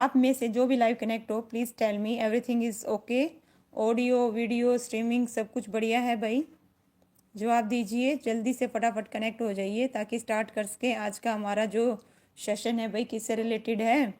आप में से जो भी लाइव कनेक्ट हो please tell me everything is okay. Audio video streaming सब कुछ बढ़िया है भाई। जवाब दीजिए जल्दी से, फटाफट कनेक्ट हो जाइए ताकि स्टार्ट कर सके। आज का हमारा जो सेशन है भाई किससे रिलेटेड है,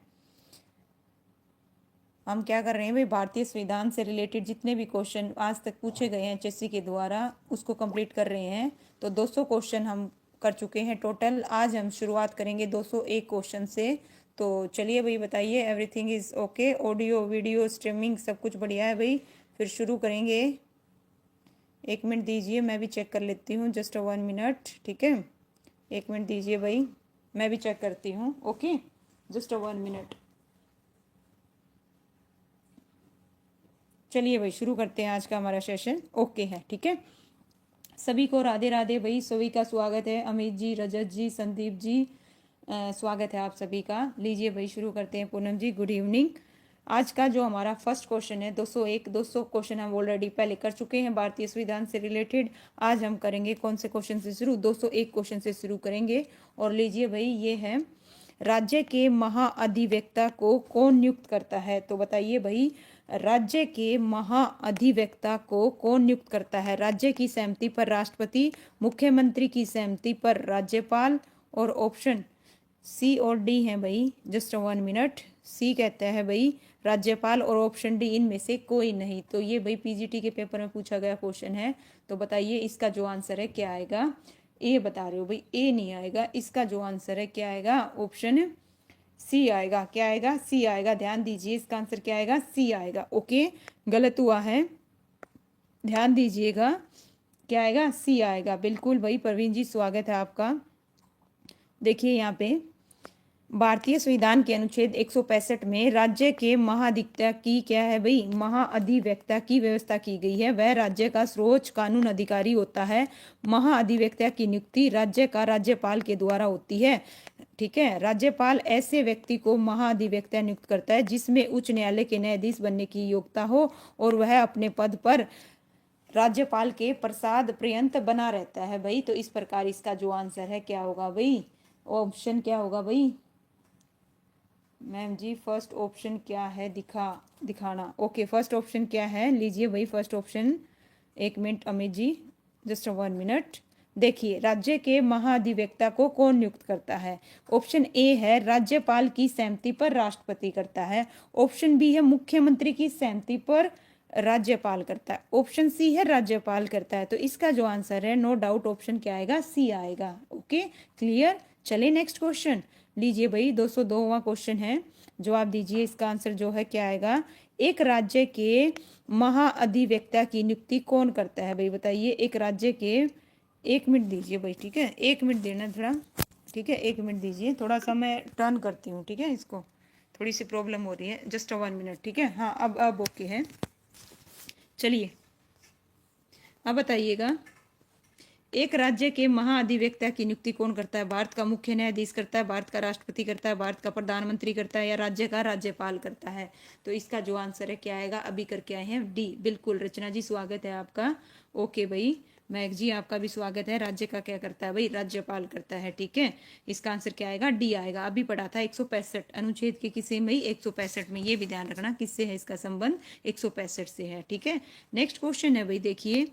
हम क्या कर रहे हैं भाई, भारतीय संविधान से रिलेटेड जितने भी क्वेश्चन आज तक पूछे गए हैं एचएससी के द्वारा उसको कंप्लीट कर रहे हैं। तो 200 क्वेश्चन हम कर चुके हैं टोटल। आज हम शुरुआत करेंगे 201 क्वेश्चन से। तो चलिए भाई बताइए everything is okay, audio video streaming सब कुछ बढ़िया है भाई। फिर शुरू करेंगे। 1 मिनट दीजिए, मैं भी चेक कर लेती हूँ, जस्ट 1 मिनट, ठीक है। 1 मिनट दीजिए भाई, मैं भी चेक करती हूँ, ओके, जस्ट 1 मिनट। चलिए भाई शुरू करते हैं, आज का हमारा सेशन ओके है, ठीक है। सभी को राधे राधे भाई, सभी का स्वागत है। अमित जी, रजत जी, संदीप जी, स्वागत है आप सभी का। लीजिए भाई शुरू करते हैं। पूनम जी गुड इवनिंग। आज का जो हमारा फर्स्ट क्वेश्चन है 201, 200 क्वेश्चन हम ऑलरेडी पहले कर चुके हैं भारतीय संविधान से रिलेटेड। आज हम करेंगे कौन से क्वेश्चन से शुरू, 201 क्वेश्चन से शुरू करेंगे। और लीजिए भाई ये है, राज्य के महाअधिवक्ता को कौन नियुक्त करता है। तो बताइए भाई, राज्य के महाअधिवक्ता को कौन नियुक्त करता है। राज्य की सहमति पर राष्ट्रपति, मुख्यमंत्री की सहमति पर राज्यपाल, और ऑप्शन सी और डी है भाई। Just 1 minute. सी कहता है भाई राज्यपाल, और ऑप्शन डी इनमें से कोई नहीं। तो ये भाई पीजीटी के पेपर में पूछा गया क्वेश्चन है। तो बताइए इसका जो आंसर है क्या आएगा। ए बता रहे हो भाई, ए नहीं आएगा। इसका जो आंसर है क्या आएगा, ऑप्शन सी आएगा। क्या आएगा, सी आएगा। ध्यान दीजिए, इसका आंसर क्या आएगा, सी आएगा। ओके, गलत हुआ है, ध्यान दीजिएगा। क्या आएगा, सी आएगा। बिल्कुल भाई प्रवीण जी स्वागत है आपका। देखिए यहाँ पे भारतीय संविधान के अनुच्छेद 165 में राज्य के महाधिवक्ता की क्या है भाई, महाअधिवक्ता की व्यवस्था की गई है। वह राज्य का सर्वोच्च कानून अधिकारी होता है। महाअधिवक्ता की नियुक्ति राज्य का राज्यपाल के द्वारा होती है, ठीक है। राज्यपाल ऐसे व्यक्ति को महाअधिवक्ता नियुक्त करता है जिसमें उच्च न्यायालय के न्यायाधीश बनने की योग्यता हो और वह अपने पद पर राज्यपाल के प्रसाद पर्यंत बना रहता है भाई। तो इस प्रकार इसका जो आंसर है क्या होगा भाई, ऑप्शन क्या होगा भाई। मैम जी फर्स्ट ऑप्शन क्या है, दिखाना। ओके, फर्स्ट ऑप्शन क्या है, लीजिए भाई first option. 1 minute Amit ji, just 1 minute. देखिए राज्य के महाधिवक्ता को कौन नियुक्त करता है। ऑप्शन ए है राज्यपाल की सहमति पर राष्ट्रपति करता है। ऑप्शन बी है मुख्यमंत्री की सहमति पर राज्यपाल करता है। ऑप्शन सी है राज्यपाल करता है। तो इसका जो आंसर है नो डाउट ऑप्शन क्या आएगा, सी आएगा। Okay clear. चलिए नेक्स्ट क्वेश्चन लीजिए भाई, 202वां क्वेश्चन है। जवाब दीजिए, इसका आंसर जो है क्या आएगा। एक राज्य के महाअधिवक्ता की नियुक्ति कौन करता है भाई, बताइए। एक राज्य के, 1 मिनट दीजिए भाई, ठीक है, 1 मिनट देना थोड़ा, ठीक है। 1 मिनट दीजिए, थोड़ा सा मैं टर्न करती हूँ, ठीक है। इसको थोड़ी सी प्रॉब्लम हो रही है, जस्ट 1 मिनट, ठीक है। हाँ अब ओके है। चलिए अब बताइएगा, एक राज्य के महाअधिवक्ता की नियुक्ति कौन करता है। भारत का मुख्य न्यायाधीश करता है, भारत का राष्ट्रपति करता है, भारत का प्रधानमंत्री करता है, या राज्य का राज्यपाल करता है। तो इसका जो आंसर है क्या आएगा, अभी करके आए हैं डी। बिल्कुल रचना जी स्वागत है आपका। ओके भाई महक जी आपका भी स्वागत है। राज्य का क्या करता है भाई, राज्यपाल करता है, ठीक है। इसका आंसर क्या आएगा, डी आएगा। अभी पढ़ा था 165 अनुच्छेद के किसे में, 165 में। ये भी ध्यान रखना किससे है इसका संबंध, 165 से है, ठीक है। नेक्स्ट क्वेश्चन है भाई, देखिए।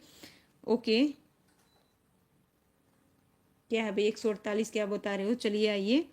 ओके क्या है भाई, 148 क्या बता रहे हो। चलिए आइए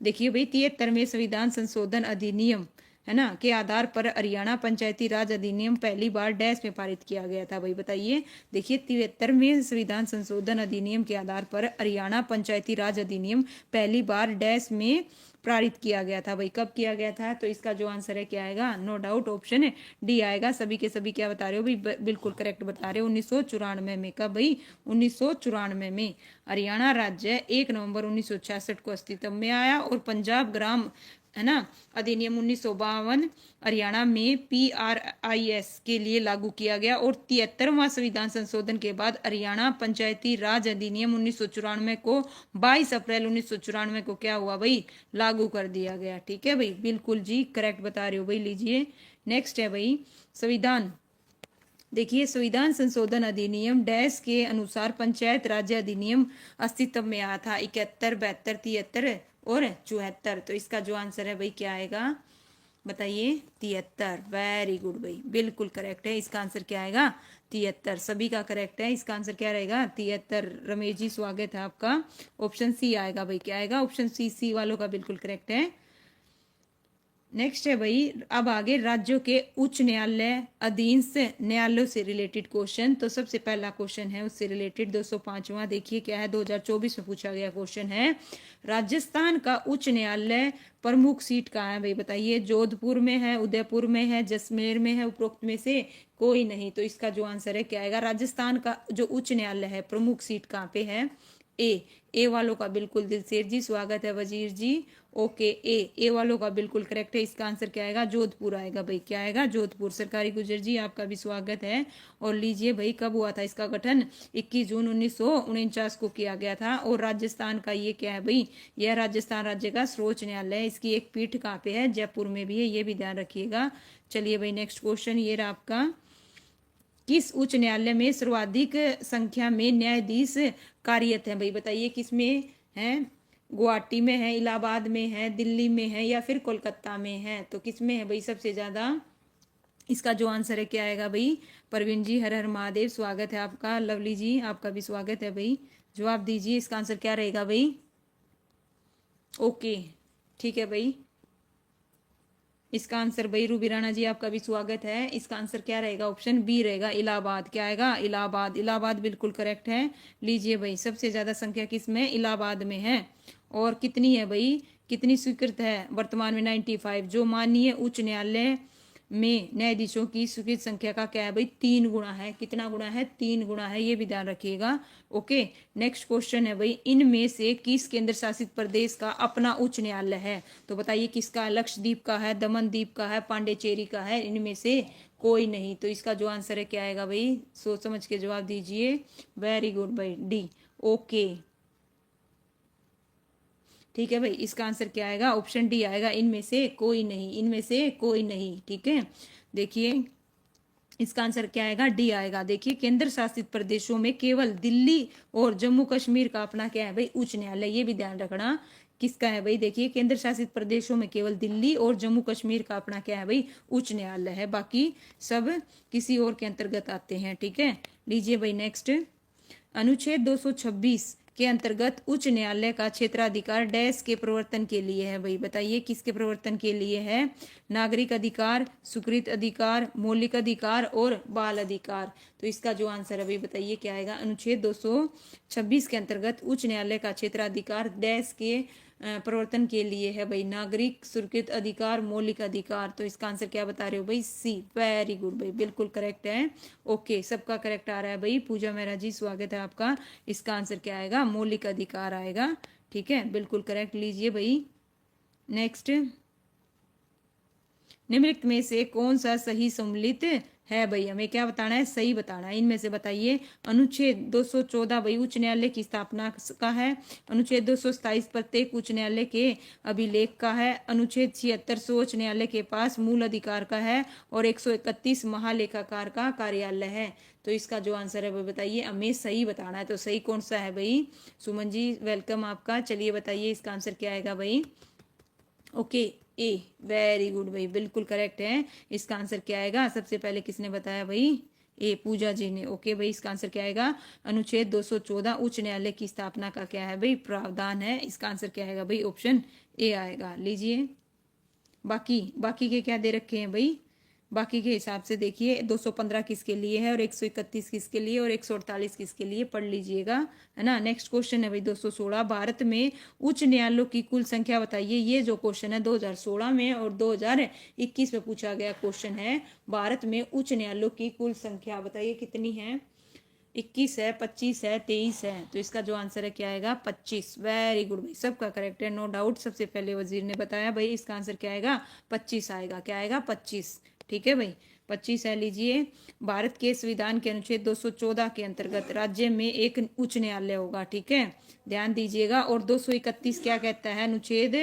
देखिए भाई, 73वें संविधान संशोधन अधिनियम है ना के आधार पर हरियाणा पंचायती राज अधिनियम पहली बार डैश में पारित किया गया था भाई, बताइए। देखिए 73वें संविधान संशोधन अधिनियम के आधार पर हरियाणा पंचायती राज अधिनियम पहली बार डैश में पारित किया गया था भाई। कब किया गया था, तो इसका जो आंसर है क्या आएगा, नो डाउट ऑप्शन है डी आएगा। सभी के सभी क्या बता रहे हो भाई, बिल्कुल करेक्ट बता रहे हो। 1994 में। कब भाई, 1994 में हरियाणा राज्य 1 नवंबर 1966 को अस्तित्व में आया, और पंजाब ग्राम है ना अधिनियम 1952 हरियाणा में PRIS के लिए लागू किया गया। और 73वां संविधान संशोधन के बाद हरियाणा पंचायती राज अधिनियम 1994 को 22 अप्रैल 1994 को क्या हुआ भाई, लागू कर दिया गया, ठीक है भाई। बिल्कुल जी करेक्ट बता रहे हो भाई। लीजिए नेक्स्ट है भाई, संविधान। देखिए संविधान संशोधन अधिनियम डैश के अनुसार पंचायत राज्य अधिनियम अस्तित्व में आया था 71, 72, 73 और 74। तो इसका जो आंसर है भाई क्या आएगा, बताइए 73। वेरी गुड भाई, बिल्कुल करेक्ट है। इसका आंसर क्या आएगा? 73। सभी का करेक्ट है। इसका आंसर क्या रहेगा? 73। रमेश जी स्वागत है आपका। ऑप्शन सी आएगा भाई। क्या आएगा? Option C. सी वालों का बिल्कुल करेक्ट है। नेक्स्ट है भाई, अब आगे राज्यों के उच्च न्यायालय अधीनस्थ न्यायालयों से रिलेटेड क्वेश्चन। तो सबसे पहला क्वेश्चन है उससे रिलेटेड 205वां। देखिए क्या है, 2024 में पूछा गया क्वेश्चन है। राजस्थान का उच्च न्यायालय प्रमुख सीट कहाँ है भाई? बताइए। जोधपुर में है, उदयपुर में है, जैसलमेर में है, उपरोक्त में से कोई नहीं। तो इसका जो आंसर है क्या आएगा? राजस्थान का जो उच्च न्यायालय है प्रमुख सीट कहाँ पे है? ए वालों का बिल्कुल। दिलसेर जी स्वागत है, वजीर जी। ओके, ए वालों का बिल्कुल करेक्ट है। इसका आंसर क्या आएगा? जोधपुर आएगा भाई। क्या आएगा? जोधपुर। सरकारी गुजर जी आपका भी स्वागत है। और लीजिए भाई, कब हुआ था इसका गठन? 21 जून 1949 को किया गया था। और राजस्थान का ये क्या है भाई? यह राजस्थान राज्य का सर्वोच्च न्यायालय है। इसकी एक पीठ कहाँ पे है? जयपुर में भी है, ये भी ध्यान रखिएगा। चलिए भाई, नेक्स्ट क्वेश्चन ये रहा आपका। किस उच्च न्यायालय में सर्वाधिक संख्या में न्यायाधीश कार्यरत हैं भाई? बताइए किस में है? गुवाहाटी में है, इलाहाबाद में है, दिल्ली में है, या फिर कोलकाता में है? तो किस में है भाई सबसे ज्यादा? इसका जो आंसर है क्या आएगा भाई? प्रवीण जी हर हर महादेव स्वागत है आपका। लवली जी आपका भी स्वागत है भाई। जवाब दीजिए, इसका आंसर क्या रहेगा भाई? ओके, ठीक है भाई। इसका आंसर भाई रूबी राणा जी आपका भी स्वागत है। इसका आंसर क्या रहेगा? ऑप्शन बी रहेगा, इलाहाबाद। क्या आएगा? इलाहाबाद। इलाहाबाद बिल्कुल करेक्ट है। लीजिए भाई, सबसे ज्यादा संख्या किस में? इलाहाबाद में है। और कितनी है भाई? कितनी स्वीकृत है वर्तमान में? 95। जो माननीय उच्च न्यायालय में न्यायाधीशों की स्वीकृत संख्या का क्या है भाई? 3 गुना है। कितना गुना है? 3 गुना है, ये भी ध्यान रखिएगा। ओके, नेक्स्ट क्वेश्चन है भाई, इनमें से किस केंद्र शासित प्रदेश का अपना उच्च न्यायालय है? तो बताइए किसका? लक्षद्वीप का है, दमनदीप का है, पांडेचेरी का है? इनमें से कोई नहीं। तो इसका जो आंसर है क्या आएगा भाई? सोच समझ के जवाब दीजिए। वेरी गुड भाई, डी। ओके, ठीक है भाई। इसका आंसर क्या आएगा? ऑप्शन डी आएगा, इनमें से कोई नहीं। इनमें से कोई नहीं, ठीक है। देखिए इसका आंसर क्या आएगा? डी आएगा। देखिए, केंद्र शासित प्रदेशों में केवल दिल्ली और जम्मू कश्मीर का अपना क्या है भाई? उच्च न्यायालय। ये भी ध्यान रखना किसका है भाई? देखिए, केंद्र शासित प्रदेशों में केवल दिल्ली और जम्मू कश्मीर का अपना क्या है भाई? उच्च न्यायालय है। बाकी सब किसी और के अंतर्गत आते हैं, ठीक है। लीजिए भाई, नेक्स्ट। अनुच्छेद 226 के अंतर्गत उच्च न्यायालय का क्षेत्राधिकार डैश के प्रवर्तन के लिए है भाई? बताइए किसके प्रवर्तन के लिए है? नागरिक अधिकार, स्वीकृत अधिकार, मौलिक अधिकार और बाल अधिकार। तो इसका जो आंसर है भाई बताइए क्या आएगा? अनुच्छेद 226 के अंतर्गत उच्च न्यायालय का क्षेत्राधिकार डैश के प्रवर्तन के लिए है भाई? नागरिक, स्वीकृत अधिकार, मौलिक अधिकार। तो इसका आंसर क्या बता रहे हो भाई? सी। वेरी गुड भाई, बिल्कुल करेक्ट है। ओके, सबका करेक्ट आ रहा है भाई। पूजा मेहरा जी स्वागत है आपका। इसका आंसर क्या आएगा? मौलिक अधिकार आएगा, ठीक है, बिल्कुल करेक्ट। लीजिए भाई, नेक्स्ट। निम्नलिखित में से कौन सा सही सम्मिलित है भाई? हमें क्या बताना है? सही बताना है। इनमें से बताइए। अनुच्छेद 214 भाई उच्च न्यायालय की स्थापना का है। अनुच्छेद 227 प्रत्येक उच्च न्यायालय के अभिलेख का है। अनुच्छेद 76 सर्वोच्च न्यायालय के पास मूल अधिकार का है। और 131 महालेखाकार का कार्यालय है। तो इसका जो आंसर है वो बताइए। हमें सही बताना है। तो सही कौन सा है भाई? सुमन जी वेलकम आपका। चलिए बताइए इसका आंसर क्या आएगा भाई? ओके, ए। वेरी गुड भाई, बिल्कुल करेक्ट है। इसका आंसर क्या आएगा? सबसे पहले किसने बताया भाई? ए, पूजा जी ने। ओके भाई, इसका आंसर क्या आएगा? अनुच्छेद 214 उच्च न्यायालय की स्थापना का क्या है भाई? प्रावधान है। इसका आंसर क्या आएगा भाई? ऑप्शन ए आएगा। लीजिए, बाकी बाकी के क्या दे रखे हैं भाई? बाकी के हिसाब से देखिए, 215 किसके लिए है, और 131 किसके लिए, और 148 किसके लिए? पढ़ लीजिएगा, है ना। नेक्स्ट क्वेश्चन है भाई 216। भारत में उच्च न्यायालयों की कुल संख्या बताइए। ये जो क्वेश्चन है 2016 में और 2021 में पूछा गया क्वेश्चन है। भारत में उच्च न्यायालयों की कुल संख्या बताइए कितनी है? 21 है, 25 है, 23 है। तो इसका जो आंसर है क्या आएगा? 25। वेरी गुड भाई, सबका करेक्ट है, नो डाउट। सबसे पहले वजीर ने बताया भाई। इसका आंसर क्या आएगा? 25 आएगा। क्या आएगा? 25, ठीक है भाई, 25 है। लीजिए, भारत के संविधान के अनुच्छेद 214 के अंतर्गत राज्य में एक उच्च न्यायालय होगा, ठीक है, ध्यान दीजिएगा। और 231 क्या कहता है? अनुच्छेद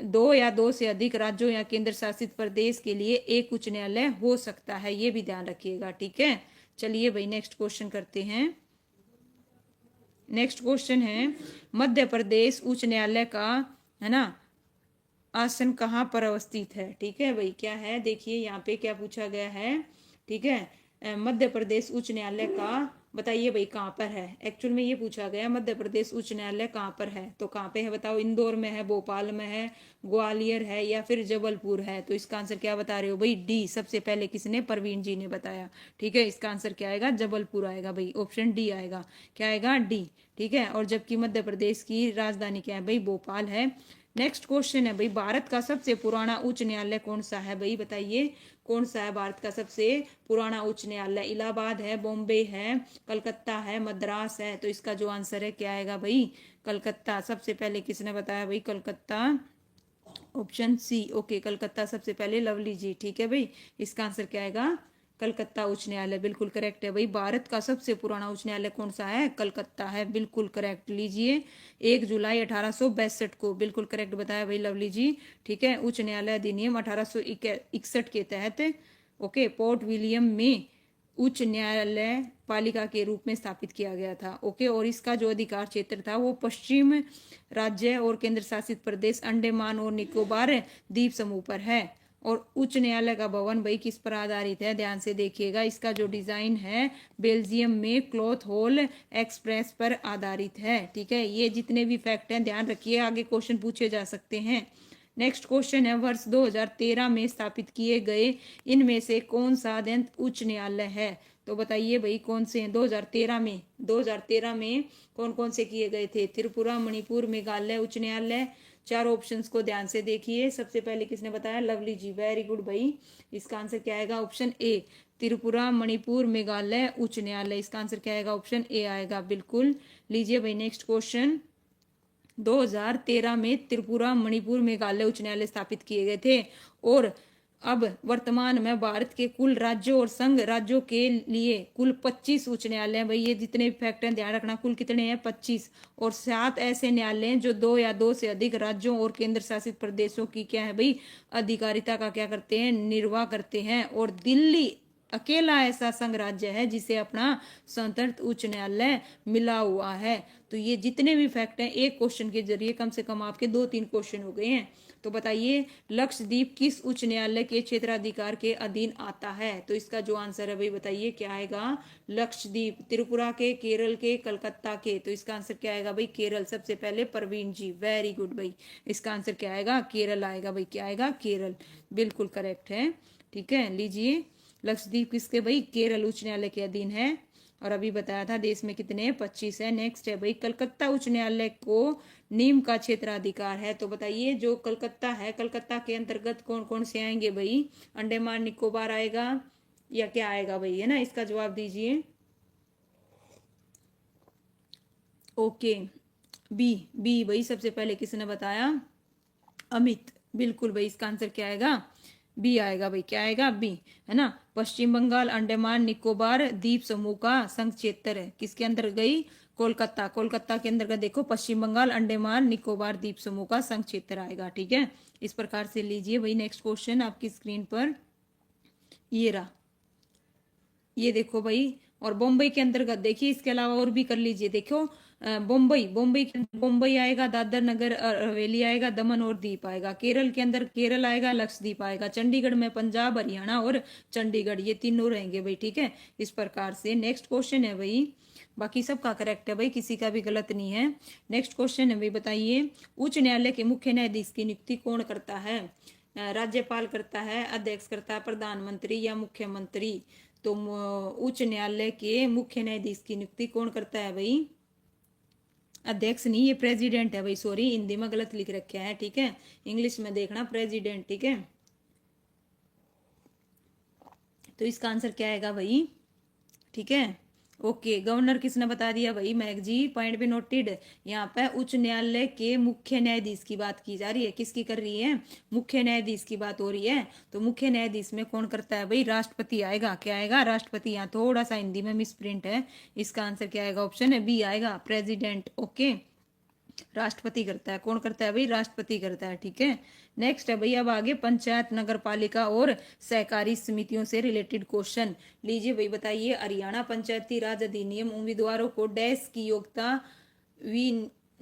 2 या 2 से अधिक राज्यों या केंद्र शासित प्रदेश के लिए एक उच्च न्यायालय हो सकता है। ये भी ध्यान रखिएगा, ठीक है। चलिए भाई, नेक्स्ट क्वेश्चन करते हैं। नेक्स्ट क्वेश्चन है, मध्य प्रदेश उच्च न्यायालय का, है ना, आसन कहाँ पर अवस्थित है? ठीक है भाई, क्या है देखिए यहाँ पे क्या पूछा गया है। ठीक है, मध्य प्रदेश उच्च न्यायालय का बताइए भाई कहाँ पर है। एक्चुअल में ये पूछा गया मध्य प्रदेश उच्च न्यायालय कहाँ पर है, तो कहाँ पे है बताओ। इंदौर में है, भोपाल में है, ग्वालियर है या फिर जबलपुर है। तो इसका आंसर क्या बता रहे हो भाई? डी। सबसे पहले किसने? परवीन जी ने बताया। ठीक है, इसका आंसर क्या आएगा? जबलपुर आएगा भाई, ऑप्शन डी आएगा। क्या आएगा? डी। ठीक है, और जबकि मध्य प्रदेश की राजधानी क्या है भाई? भोपाल है। नेक्स्ट क्वेश्चन है भाई, भारत का सबसे पुराना उच्च न्यायालय कौन सा है भाई? बताइए कौन सा है भारत का सबसे पुराना उच्च न्यायालय? इलाहाबाद है, बॉम्बे है, कलकत्ता है, मद्रास है। तो इसका जो आंसर है क्या आएगा भाई? कलकत्ता। सबसे पहले किसने बताया भाई? Calcutta. Option C. Okay, Calcutta सबसे पहले लवली जी। ठीक है भाई, इसका आंसर क्या आएगा? कलकत्ता उच्च न्यायालय। बिल्कुल करेक्ट है भाई। भारत का सबसे पुराना उच्च न्यायालय कौन सा है? कलकत्ता है। बिल्कुल करेक्ट। लीजिए 1 जुलाई 1862 को। बिल्कुल करेक्ट बताया भाई लवली जी। ठीक है, उच्च न्यायालय अधिनियम 1861 के तहत ओके पोर्ट विलियम में उच्च न्यायालय पालिका के रूप में स्थापित किया गया था। ओके, और इसका जो अधिकार क्षेत्र था वो पश्चिम राज्य और केंद्र शासित प्रदेश अंडमान और निकोबार द्वीप समूह पर है। और उच्च न्यायालय का भवन भाई किस पर आधारित है? ध्यान से देखिएगा, इसका जो डिजाइन है बेल्जियम में क्लॉथ हॉल एक्सप्रेस पर आधारित है। ठीक है, ये जितने भी फैक्ट हैं ध्यान रखिए, आगे क्वेश्चन पूछे जा सकते हैं। नेक्स्ट क्वेश्चन है, वर्ष 2013 में स्थापित किए गए इनमें से कौन सा अत्यंत उच्च न्यायालय है? तो बताइए भाई कौन से हैं 2013 में? 2013 में कौन कौन से किए गए थे? त्रिपुरा, मणिपुर, मेघालय उच्च न्यायालय। चार ऑप्शंस को ध्यान से देखिए। सबसे पहले किसने बताया? लवली जी। वेरी गुड भाई, इसका आंसर क्या आएगा? ऑप्शन ए, त्रिपुरा, मणिपुर, मेघालय उच्च न्यायालय। इसका आंसर क्या आएगा? ऑप्शन ए आएगा। बिल्कुल। लीजिए भाई नेक्स्ट क्वेश्चन, 2013 में त्रिपुरा, मणिपुर, मेघालय उच्च न्यायालय स्थापित किए गए थे। और अब वर्तमान में भारत के कुल राज्यों और संघ राज्यों के लिए कुल 25 उच्च न्यायालय हैं भाई। ये जितने भी फैक्ट हैं ध्यान रखना, कुल कितने हैं? 25। और 7 ऐसे न्यायालय हैं जो 2 या 2 से अधिक राज्यों और केंद्र शासित प्रदेशों की क्या है भाई? अधिकारिता का क्या करते हैं? निर्वाह करते हैं। और दिल्ली अकेला ऐसा संघ राज्य है जिसे अपना स्वतंत्र उच्च न्यायालय मिला हुआ है। तो ये जितने भी फैक्ट हैं एक क्वेश्चन के जरिए कम से कम आपके 2-3 क्वेश्चन हो गए हैं। तो बताइए लक्षद्वीप किस उच्च न्यायालय के क्षेत्राधिकार के अधीन आता है? तो इसका जो आंसर है भाई बताइए क्या आएगा? लक्षद्वीप। त्रिपुरा के, केरल के, कलकत्ता के। तो इसका आंसर क्या आएगा भाई? केरल। सबसे पहले परवीन जी। वेरी गुड भाई, इसका आंसर क्या आएगा? केरल आएगा भाई। क्या आएगा? केरल। बिल्कुल करेक्ट है। ठीक है, लीजिए लक्षद्वीप किसके भाई? केरल उच्च न्यायालय के अधीन है। और अभी बताया था देश में कितने? 25 है। नेक्स्ट है भाई, कलकत्ता उच्च न्यायालय को नीम का क्षेत्राधिकार है। तो बताइए जो कलकत्ता है, कलकत्ता के अंतर्गत कौन कौन से आएंगे भाई? अंडमान निकोबार आएगा या क्या आएगा भाई? है ना, इसका जवाब दीजिए। Okay, B. बी भाई सबसे पहले किसने बताया? अमित। बिल्कुल भाई, इसका आंसर क्या आएगा? बी आएगा भाई। क्या आएगा? बी। है ना, पश्चिम बंगाल अंडमान निकोबार द्वीप समूह का संघ क्षेत्र है किसके अंदर गई? कोलकाता। कोलकाता के अंदर देखो पश्चिम बंगाल अंडमान निकोबार द्वीप समूह का संघ क्षेत्र आएगा। ठीक है, इस प्रकार से लीजिए भाई नेक्स्ट क्वेश्चन आपकी स्क्रीन पर ये रहा। ये देखो भाई, और बम्बई के अंतर्गत देखिए, इसके अलावा और भी कर लीजिए। देखो बम्बई, बम्बई के अंदर बम्बई आएगा, दादर नगर हवेली आएगा, दमन और दीप आएगा। केरल के अंदर केरल आएगा, लक्षद्वीप आएगा। चंडीगढ़ में पंजाब, हरियाणा और चंडीगढ़, ये तीनों रहेंगे भाई। ठीक है, इस प्रकार से नेक्स्ट क्वेश्चन है भाई, बाकी सबका करेक्ट है भाई, किसी का भी गलत नहीं है। नेक्स्ट क्वेश्चन है भाई, बताइए उच्च न्यायालय के मुख्य न्यायाधीश की नियुक्ति कौन करता है? राज्यपाल करता है, अध्यक्ष करता है, प्रधानमंत्री या मुख्यमंत्री? तो उच्च न्यायालय के मुख्य न्यायाधीश की नियुक्ति कौन करता है भाई? अध्यक्ष नहीं, ये प्रेसिडेंट है भाई। सॉरी, हिंदी में गलत लिख रखा है। ठीक है, इंग्लिश में देखना प्रेसिडेंट। ठीक है, तो इसका आंसर क्या आएगा भाई? ठीक है, ओके। गवर्नर किसने बता दिया भाई? महक जी। पॉइंट भी नोटेड। यहाँ पे उच्च न्यायालय के मुख्य न्यायाधीश की बात की जा रही है। किसकी कर रही है? मुख्य न्यायाधीश की बात हो रही है। तो मुख्य न्यायाधीश में कौन करता है भाई? राष्ट्रपति आएगा। क्या आएगा? राष्ट्रपति। यहाँ थोड़ा सा हिंदी में मिस प्रिंट है, इसका आंसर क्या आएगा? ऑप्शन है बी आएगा, प्रेसिडेंट। ओके, राष्ट्रपति करता है। कौन करता है भाई? राष्ट्रपति करता है। ठीक है, नेक्स्ट है भाई, अब आगे पंचायत, नगर पालिका और सहकारी समितियों से रिलेटेड क्वेश्चन। लीजिए भाई बताइए, हरियाणा पंचायती राज अधिनियम उम्मीदवारों को डैश की योग्यता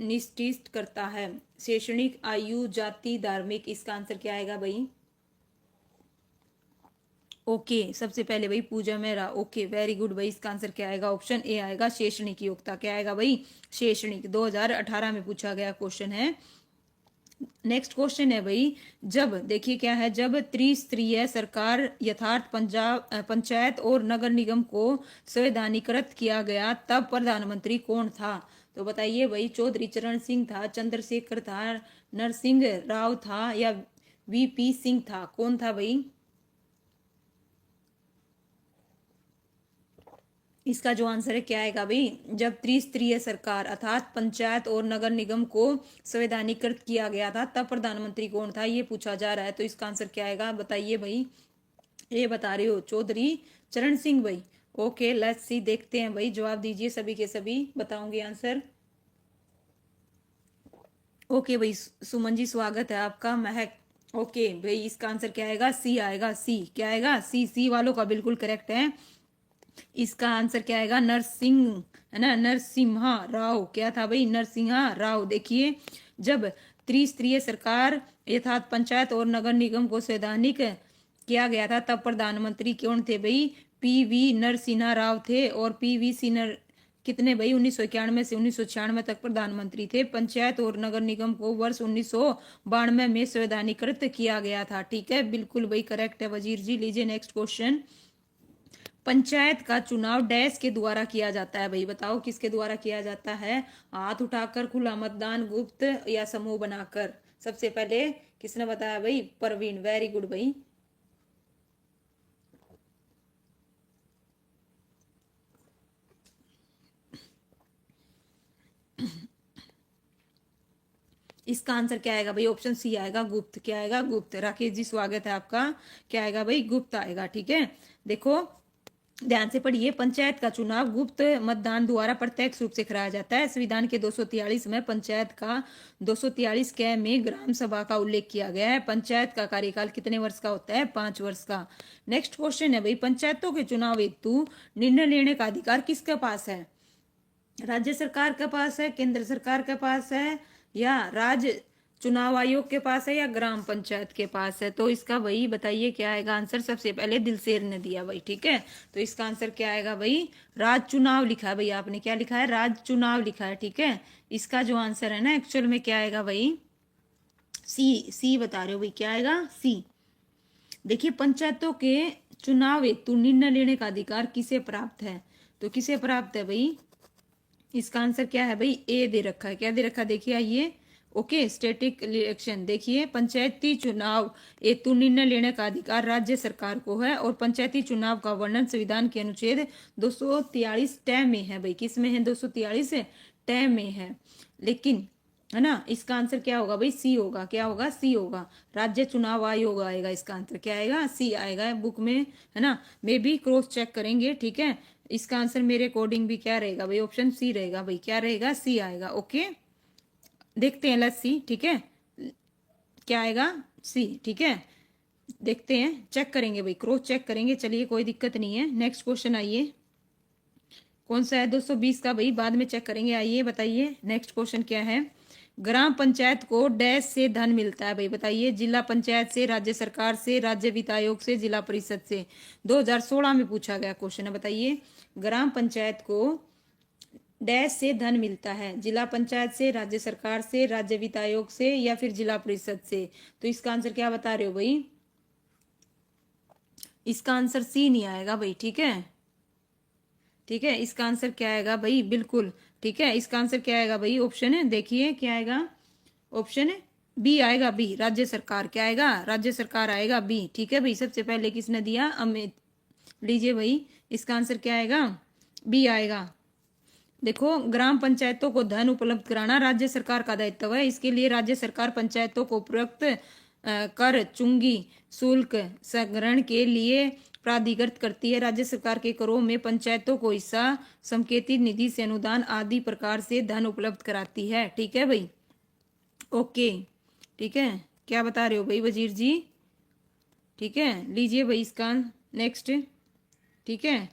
निश्चित करता है? शैक्षणिक, आयु, जाति, धार्मिक। इसका आंसर क्या आएगा भाई? ओके सबसे पहले भाई पूजा मेहरा। ओके वेरी गुड भाई। इसका आंसर क्या आएगा? ऑप्शन ए आएगा, शैक्षणिक योग्यता। क्या आएगा भाई? शैक्षणिक। 2018 में पूछा गया क्वेश्चन है। नेक्स्ट क्वेश्चन है भाई, जब देखिए क्या है, जब त्रिस्तरीय सरकार यथार्थ पंचायत और नगर निगम को संवैधानिकृत किया गया तब प्रधानमंत्री कौन था? तो बताइए भाई, चौधरी चरण सिंह था, चंद्रशेखर था, नरसिंह राव था, या वीपी सिंह था? कौन था भाई? इसका जो आंसर है क्या आएगा भाई? जब त्रिस्तरीय सरकार अर्थात पंचायत और नगर निगम को संवैधानिकृत किया गया था तब प्रधानमंत्री कौन था, ये पूछा जा रहा है। तो इसका आंसर क्या आएगा बताइए भाई? ये बता रहे हो चौधरी चरण सिंह भाई। ओके लेट्स सी, देखते हैं भाई, जवाब दीजिए सभी के सभी, बताऊंगी आंसर। ओके भाई सुमन जी स्वागत है आपका। महक ओके भाई, इसका आंसर क्या आएगा? सी आएगा। सी क्या आएगा? सी। सी वालों का बिल्कुल करेक्ट है। इसका आंसर क्या आएगा? नरसिंह, है ना, नरसिम्हा राव। क्या था भाई? नरसिम्हा राव। देखिए जब त्रिस्तरीय सरकार यथार्थ पंचायत और नगर निगम को संवैधानिक किया गया था तब प्रधानमंत्री कौन थे भाई? पीवी नरसिम्हा राव थे। और पीवी सिन्हा कितने भाई? 1991 से 1996 तक प्रधानमंत्री थे। पंचायत और नगर निगम को वर्ष 1992 में संवैधानिकृत किया गया था। ठीक है, बिल्कुल भाई करेक्ट है वजीर जी। लीजिए नेक्स्ट क्वेश्चन, पंचायत का चुनाव डैश के द्वारा किया जाता है भाई? बताओ किसके द्वारा किया जाता है? हाथ उठाकर, खुला मतदान, गुप्त, या समूह बनाकर? सबसे पहले किसने बताया भाई? परवीन। वेरी गुड भाई। इसका आंसर क्या आएगा भाई? ऑप्शन सी आएगा, गुप्त। क्या आएगा? गुप्त। राकेश जी स्वागत है आपका। क्या आएगा भाई? गुप्त आएगा। ठीक है, देखो ध्यान से पढ़िए, पंचायत का चुनाव गुप्त मतदान द्वारा प्रत्यक्ष रूप से कराया जाता है। संविधान के 243 में पंचायत का 243 क में ग्राम सभा का उल्लेख किया गया है। पंचायत का कार्यकाल कितने वर्ष का होता है? 5 वर्ष का। नेक्स्ट क्वेश्चन है भाई, पंचायतों के चुनाव हेतु निर्णय लेने का अधिकार किसके पास है? राज्य सरकार के पास है, केंद्र सरकार के पास है, या राज्य चुनाव आयोग के पास है, या ग्राम पंचायत के पास है? तो इसका भाई बताइए क्या आएगा आंसर? सबसे पहले दिलसेर ने दिया भाई। ठीक है, तो इसका आंसर क्या आएगा भाई? राज्य चुनाव लिखा है भाई, आपने क्या लिखा है? राज्य चुनाव लिखा है। ठीक है, इसका जो आंसर है ना एक्चुअल में क्या आएगा भाई? सी। सी बता रहे हो भाई, क्या आएगा? सी। देखिए पंचायतों के चुनाव हेतु निर्णय लेने का अधिकार किसे प्राप्त है? तो किसे प्राप्त है भाई? इसका आंसर क्या है भाई? ए दे रखा है। क्या दे रखा है? देखिए आइए, ओके स्टैटिक इलेक्शन। देखिए पंचायती चुनाव हेतु निर्णय लेने का अधिकार राज्य सरकार को है, और पंचायती चुनाव का वर्णन संविधान के अनुच्छेद 243 टै में है भाई। किस में है? 243 टै में है। लेकिन है ना, इसका आंसर क्या होगा भाई? सी होगा। क्या होगा? सी होगा। राज्य चुनाव आयोग आएगा। इसका आंसर क्या आएगा? सी आएगा बुक में, है ना। मे भी क्रॉस चेक करेंगे। ठीक है, इसका आंसर मेरे अकॉर्डिंग भी क्या रहेगा भाई? ऑप्शन सी रहेगा भाई। क्या रहेगा? सी आएगा। ओके देखते हैं, लेट्स सी। ठीक है, क्या आएगा? सी। ठीक है, देखते हैं, चेक करेंगे भाई, क्रॉस चेक करेंगे। चलिए कोई दिक्कत नहीं है। नेक्स्ट क्वेश्चन आइए, कौन सा है? 220 का भाई, बाद में चेक करेंगे। आइए बताइए नेक्स्ट क्वेश्चन क्या है। ग्राम पंचायत को डैश से धन मिलता है भाई? बताइए, जिला पंचायत से, राज्य सरकार से, राज्य वित्त आयोग से, जिला परिषद से? 2016 में पूछा गया क्वेश्चन है। बताइए ग्राम पंचायत को डैश से धन मिलता है? जिला पंचायत से, राज्य सरकार से, राज्य वित्त आयोग से, या फिर जिला परिषद से? तो इसका आंसर क्या बता रहे हो भाई? इसका आंसर सी नहीं आएगा भाई। ठीक है, ठीक है, इसका आंसर क्या आएगा भाई? बिल्कुल ठीक है, इसका आंसर क्या आएगा भाई? ऑप्शन है, देखिए क्या आएगा? ऑप्शन है बी आएगा। बी, राज्य सरकार। क्या आएगा? राज्य सरकार आएगा बी। ठीक है भाई, सबसे पहले किसने दिया? अमित। लीजिए भाई, इसका आंसर क्या आएगा? बी आएगा। देखो ग्राम पंचायतों को धन उपलब्ध कराना राज्य सरकार का दायित्व है। इसके लिए राज्य सरकार पंचायतों को उपयुक्त कर, चुंगी, शुल्क संग्रहण के लिए प्राधिकृत करती है। राज्य सरकार के करों में पंचायतों को हिस्सा, संकेतित निधि से अनुदान आदि प्रकार से धन उपलब्ध कराती है। ठीक है भाई, ओके ठीक है, क्या बता रहे हो भाई वजीर जी? ठीक है, लीजिए भाई इसका नेक्स्ट। ठीक है,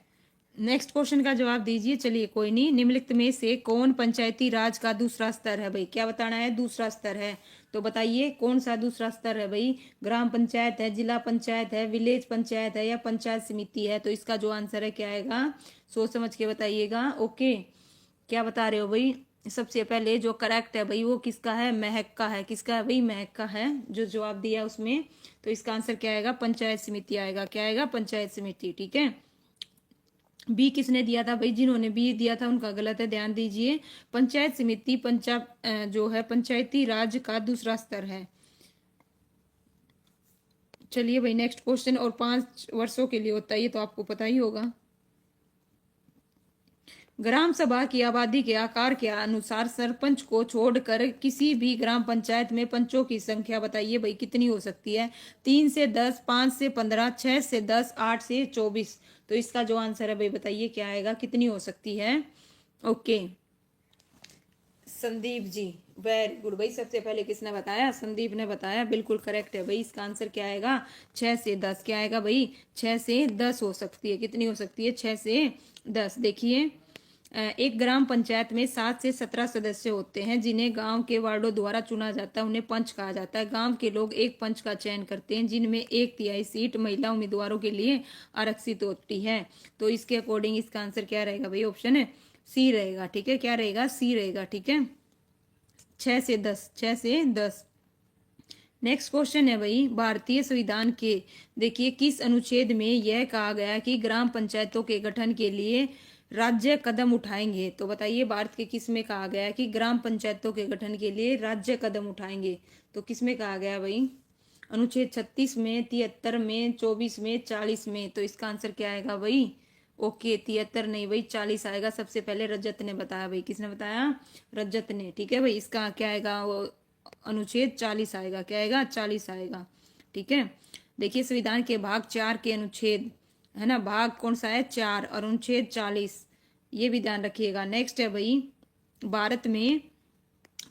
नेक्स्ट क्वेश्चन का जवाब दीजिए। चलिए कोई नहीं। निम्नलिखित में से कौन पंचायती राज का दूसरा स्तर है? भाई क्या बताना है? दूसरा स्तर है। तो बताइए कौन सा दूसरा स्तर है भाई? ग्राम पंचायत है, जिला पंचायत है, विलेज पंचायत है, या पंचायत समिति है? तो इसका जो आंसर है क्या आएगा? सोच समझ के बताइएगा। ओके, क्या बता रहे हो भाई? सबसे पहले जो करेक्ट है भाई वो किसका है? महक का है। किसका है भाई? महक का है जो जवाब दिया उसमें। तो इसका आंसर क्या आएगा? पंचायत समिति आएगा। क्या आएगा? पंचायत समिति। ठीक है। बी किसने दिया था भाई? जिन्होंने बी दिया था उनका गलत है, ध्यान दीजिए। पंचायत समिति जो है पंचायती राज का दूसरा स्तर है। चलिए भाई नेक्स्ट क्वेश्चन, और 5 वर्षों के लिए होता है ये तो आपको पता ही होगा। ग्राम सभा की आबादी के आकार के अनुसार सरपंच को छोड़कर किसी भी ग्राम पंचायत में पंचों की संख्या बताइए भाई कितनी हो सकती है? 3 से 10, 5 से 15, 6 से 10, 8 से 24। तो इसका जो आंसर है भाई बताइए क्या आएगा? कितनी हो सकती है? Okay, Sandeep ji very good भाई। सबसे पहले किसने बताया? संदीप ने बताया, बिल्कुल करेक्ट है भाई। इसका आंसर क्या आएगा? 6 से 10। क्या आएगा भाई? 6 से 10 हो सकती है। कितनी हो सकती है? 6 से 10। देखिए, एक ग्राम पंचायत में 7 से 17 सदस्य होते हैं जिन्हें गांव के वार्डों द्वारा चुना जाता है। उन्हें पंच कहा जाता है। गांव के लोग एक पंच का चयन करते हैं जिनमें 1/3 सीट महिला उम्मीदवारों के लिए आरक्षित होती है। तो इसके अकॉर्डिंग इसका आंसर क्या रहेगा भाई? ऑप्शन है सी रहेगा। ठीक है, क्या रहेगा? सी रहेगा। ठीक है, 6 से 10, 6 से 10। नेक्स्ट क्वेश्चन है भाई भारतीय संविधान के, देखिए किस अनुच्छेद में यह कहा गया कि ग्राम पंचायतों के गठन के लिए राज्य कदम उठाएंगे? तो बताइए भारत के किस में कहा गया कि ग्राम पंचायतों के गठन के लिए राज्य कदम उठाएंगे? तो किस में कहा गया भाई? अनुच्छेद 36 में, 73 में, 24 में, 40 में। तो इसका आंसर क्या आएगा भाई? ओके, 73 नहीं भाई, 40 आएगा। सबसे पहले रजत ने बताया भाई। किसने बताया? रजत ने। ठीक है भाई, इसका क्या आएगा? वो अनुच्छेद 40 आएगा। क्या आएगा? 40 आएगा। ठीक है, देखिए संविधान के भाग 4 के अनुच्छेद है ना, भाग कौन सा है? 4, और अनुच्छेद 40, ये भी ध्यान रखिएगा। नेक्स्ट है भाई, भारत में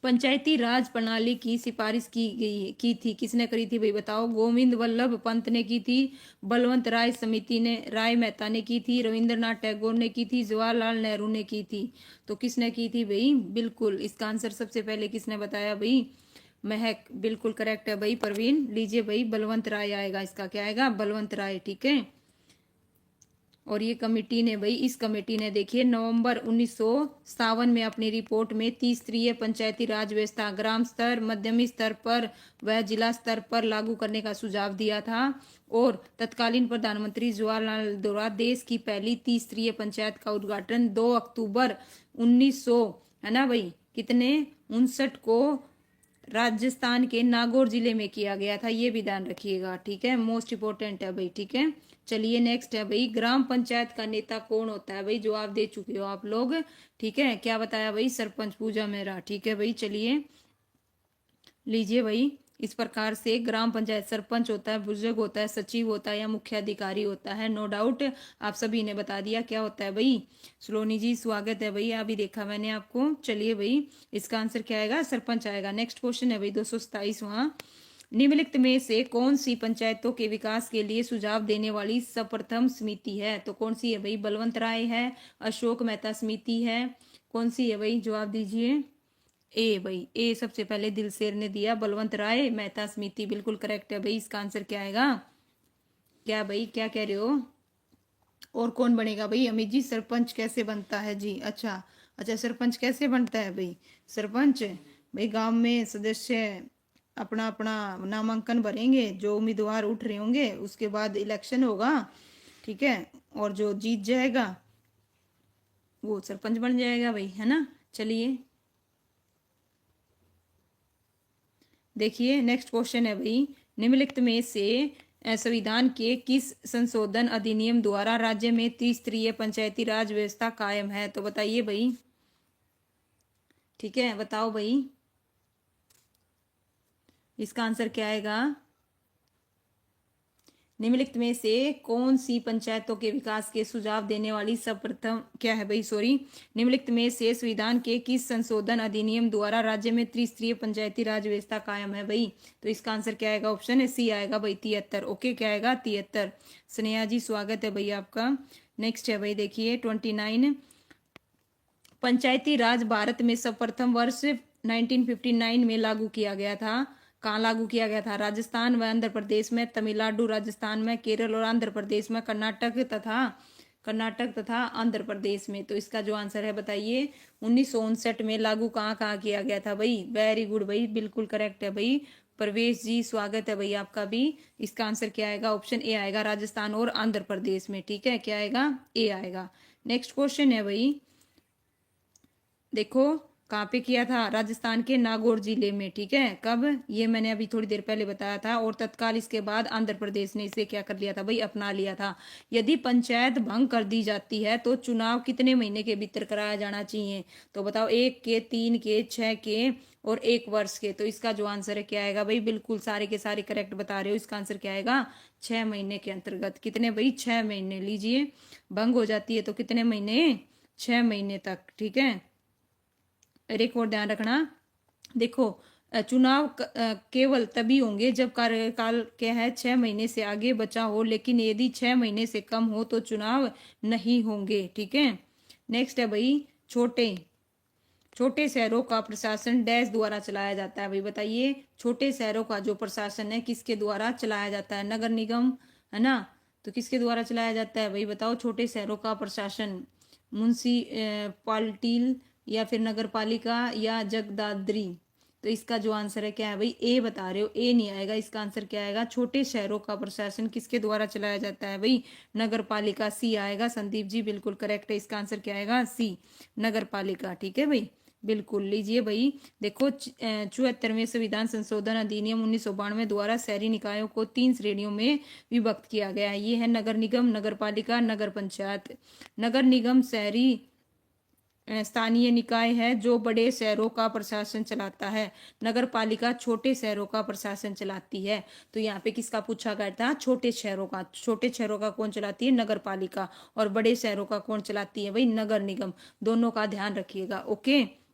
पंचायती राज प्रणाली की सिफारिश की थी। किसने करी थी भाई बताओ? गोविंद वल्लभ पंत ने की थी, बलवंत राय समिति ने, राय मेहता ने की थी, रविंद्रनाथ टैगोर ने की थी, जवाहरलाल नेहरू ने की थी। तो किसने की थी भाई? बिल्कुल, इसका आंसर सबसे पहले किसने बताया भाई? महक। बिल्कुल करेक्ट है भाई परवीन। लीजिए भाई, बलवंत राय आएगा। इसका क्या आएगा? बलवंत राय। ठीक है, और ये कमेटी ने भाई, इस कमेटी ने देखिए नवंबर 1957 में अपनी रिपोर्ट में त्रिस्तरीय पंचायती राज व्यवस्था ग्राम स्तर, मध्यमी स्तर पर व जिला स्तर पर लागू करने का सुझाव दिया था। और तत्कालीन प्रधानमंत्री जवाहरलाल नेहरू द्वारा देश की पहली त्रिस्तरीय पंचायत का उद्घाटन 2 अक्टूबर 1900 है ना भाई, कितने 59 को राजस्थान के नागौर जिले में किया गया था। ये भी ध्यान रखिएगा। ठीक है, मोस्ट इंपोर्टेंट है भाई। ठीक है, चलिए नेक्स्ट है भाई, ग्राम पंचायत का नेता कौन होता है भाई? जवाब दे चुके हो आप लोग। ठीक है, क्या बताया भाई? सरपंच। पूजा मेहरा। ठीक है भाई, चलिए लीजिए भाई। इस प्रकार से ग्राम पंचायत सरपंच होता है, बुजुर्ग होता है, सचिव होता है, या मुख्य अधिकारी होता है। नो डाउट आप सभी ने बता दिया क्या होता है भाई। सलोनी जी स्वागत है भाई, अभी देखा मैंने आपको। चलिए भाई, इसका आंसर क्या आएगा? सरपंच आएगा। नेक्स्ट क्वेश्चन है भाई 227 वहां, निम्नलिखित में से कौन सी पंचायतों के विकास के लिए सुझाव देने वाली सर्वप्रथम समिति है? तो कौन सी है भाई? बलवंत राय है, अशोक मेहता समिति है, कौन सी है भाई? जवाब दीजिए। ए भाई, ए सबसे पहले दिलशेर ने दिया, बलवंत राय मेहता समिति। बिल्कुल करेक्ट है भाई। इसका आंसर क्या आएगा? क्या भाई, क्या कह रहे हो? और कौन बनेगा भाई? अमित जी, सरपंच कैसे बनता है जी? अच्छा अच्छा, सरपंच कैसे बनता है भाई? सरपंच भाई गांव में सदस्य अपना अपना नामांकन भरेंगे, जो उम्मीदवार उठ रहे होंगे उसके बाद इलेक्शन होगा। ठीक है, और जो जीत जाएगा वो सरपंच बन जाएगा भाई, है ना। चलिए देखिए नेक्स्ट क्वेश्चन है भाई, निम्नलिखित में से संविधान के किस संशोधन अधिनियम द्वारा राज्य में त्रिस्तरीय पंचायती राज व्यवस्था कायम है? तो बताइए भाई। ठीक है, बताओ भाई, इसका आंसर क्या आएगा? निम्नलिखित में से कौन सी पंचायतों के विकास के सुझाव देने वाली सर्वप्रथम, क्या है भाई सॉरी, निम्नलिखित में से संविधान के किस संशोधन अधिनियम द्वारा राज्य में त्रिस्तरीय पंचायती राज व्यवस्था कायम है भाई? तो इसका आंसर क्या आएगा? ऑप्शन है सी आएगा भाई, 73। ओके, क्या आएगा? 73। स्नेहा जी स्वागत है भाई आपका। नेक्स्ट है भाई देखिए 29, पंचायती राज भारत में सर्वप्रथम वर्ष 1959 में लागू किया गया था। कहाँ लागू किया गया था? राजस्थान व आंध्र प्रदेश में, तमिलनाडु राजस्थान में, केरल और आंध्र प्रदेश में, कर्नाटक तथा आंध्र प्रदेश में। तो इसका जो आंसर है बताइए 1959 में लागू कहाँ कहाँ किया गया था भाई? वेरी गुड भाई, बिल्कुल करेक्ट है भाई। प्रवेश जी स्वागत है भाई आपका भी। इसका आंसर क्या आएगा? ऑप्शन ए आएगा, राजस्थान और आंध्र प्रदेश में। ठीक है, क्या आएगा? ए आएगा। नेक्स्ट क्वेश्चन है भाई, देखो कहाँ पे किया था? राजस्थान के नागौर जिले में। ठीक है, कब? ये मैंने अभी थोड़ी देर पहले बताया था। और तत्काल इसके बाद आंध्र प्रदेश ने इसे क्या कर लिया था भाई? अपना लिया था। यदि पंचायत भंग कर दी जाती है तो चुनाव कितने महीने के भीतर कराया जाना चाहिए? तो बताओ, 1 के, 3 के, 6 के और 1 वर्ष के। तो इसका जो आंसर है क्या आएगा भाई? बिल्कुल सारे के सारे करेक्ट बता रहे हो। इसका आंसर क्या आएगा? 6 महीने के अंतर्गत। कितने भाई? 6 महीने। लीजिए, भंग हो जाती है तो कितने महीने? 6 महीने तक। ठीक है, एक और ध्यान रखना, देखो चुनाव केवल तभी होंगे जब कार्यकाल क्या है 6 महीने से आगे बचा हो, लेकिन यदि 6 महीने से कम हो तो चुनाव नहीं होंगे। ठीक है, नेक्स्ट है भाई, छोटे छोटे शहरों का प्रशासन डैश द्वारा चलाया जाता है भाई? बताइए, छोटे शहरों का जो प्रशासन है किसके द्वारा चलाया जाता है? नगर निगम, है ना? तो किसके द्वारा चलाया जाता है भाई? बताओ, छोटे शहरों का प्रशासन म्युनिसिपैलिटी या फिर नगर पालिका या जगदाद्री। तो इसका जो आंसर है क्या है भाई? ए बता रहे हो, ए नहीं आएगा। इसका आंसर क्या आएगा? छोटे शहरों का प्रशासन किसके द्वारा चलाया जाता है भाई? नगर पालिका। सी आएगा। संदीप जी बिल्कुल करेक्ट है। इसका आंसर क्या आएगा? सी, नगर पालिका। ठीक है भाई, बिल्कुल। लीजिए भाई, देखो 74वें संविधान संशोधन अधिनियम 1992 द्वारा शहरी निकायों को 3 श्रेणियों में विभक्त किया गया है। ये है नगर निगम, नगर पालिका, नगर पंचायत। नगर निगम शहरी स्थानीय निकाय है जो बड़े शहरों का प्रशासन चलाता है। नगर पालिका छोटे शहरों का प्रशासन चलाती है। तो यहाँ पे किसका पूछा गया था? छोटे शहरों का। छोटे शहरों का कौन चलाती है? नगर पालिका। और बड़े शहरों का कौन चलाती है भाई? नगर निगम। दोनों का ध्यान रखिएगा। ओके,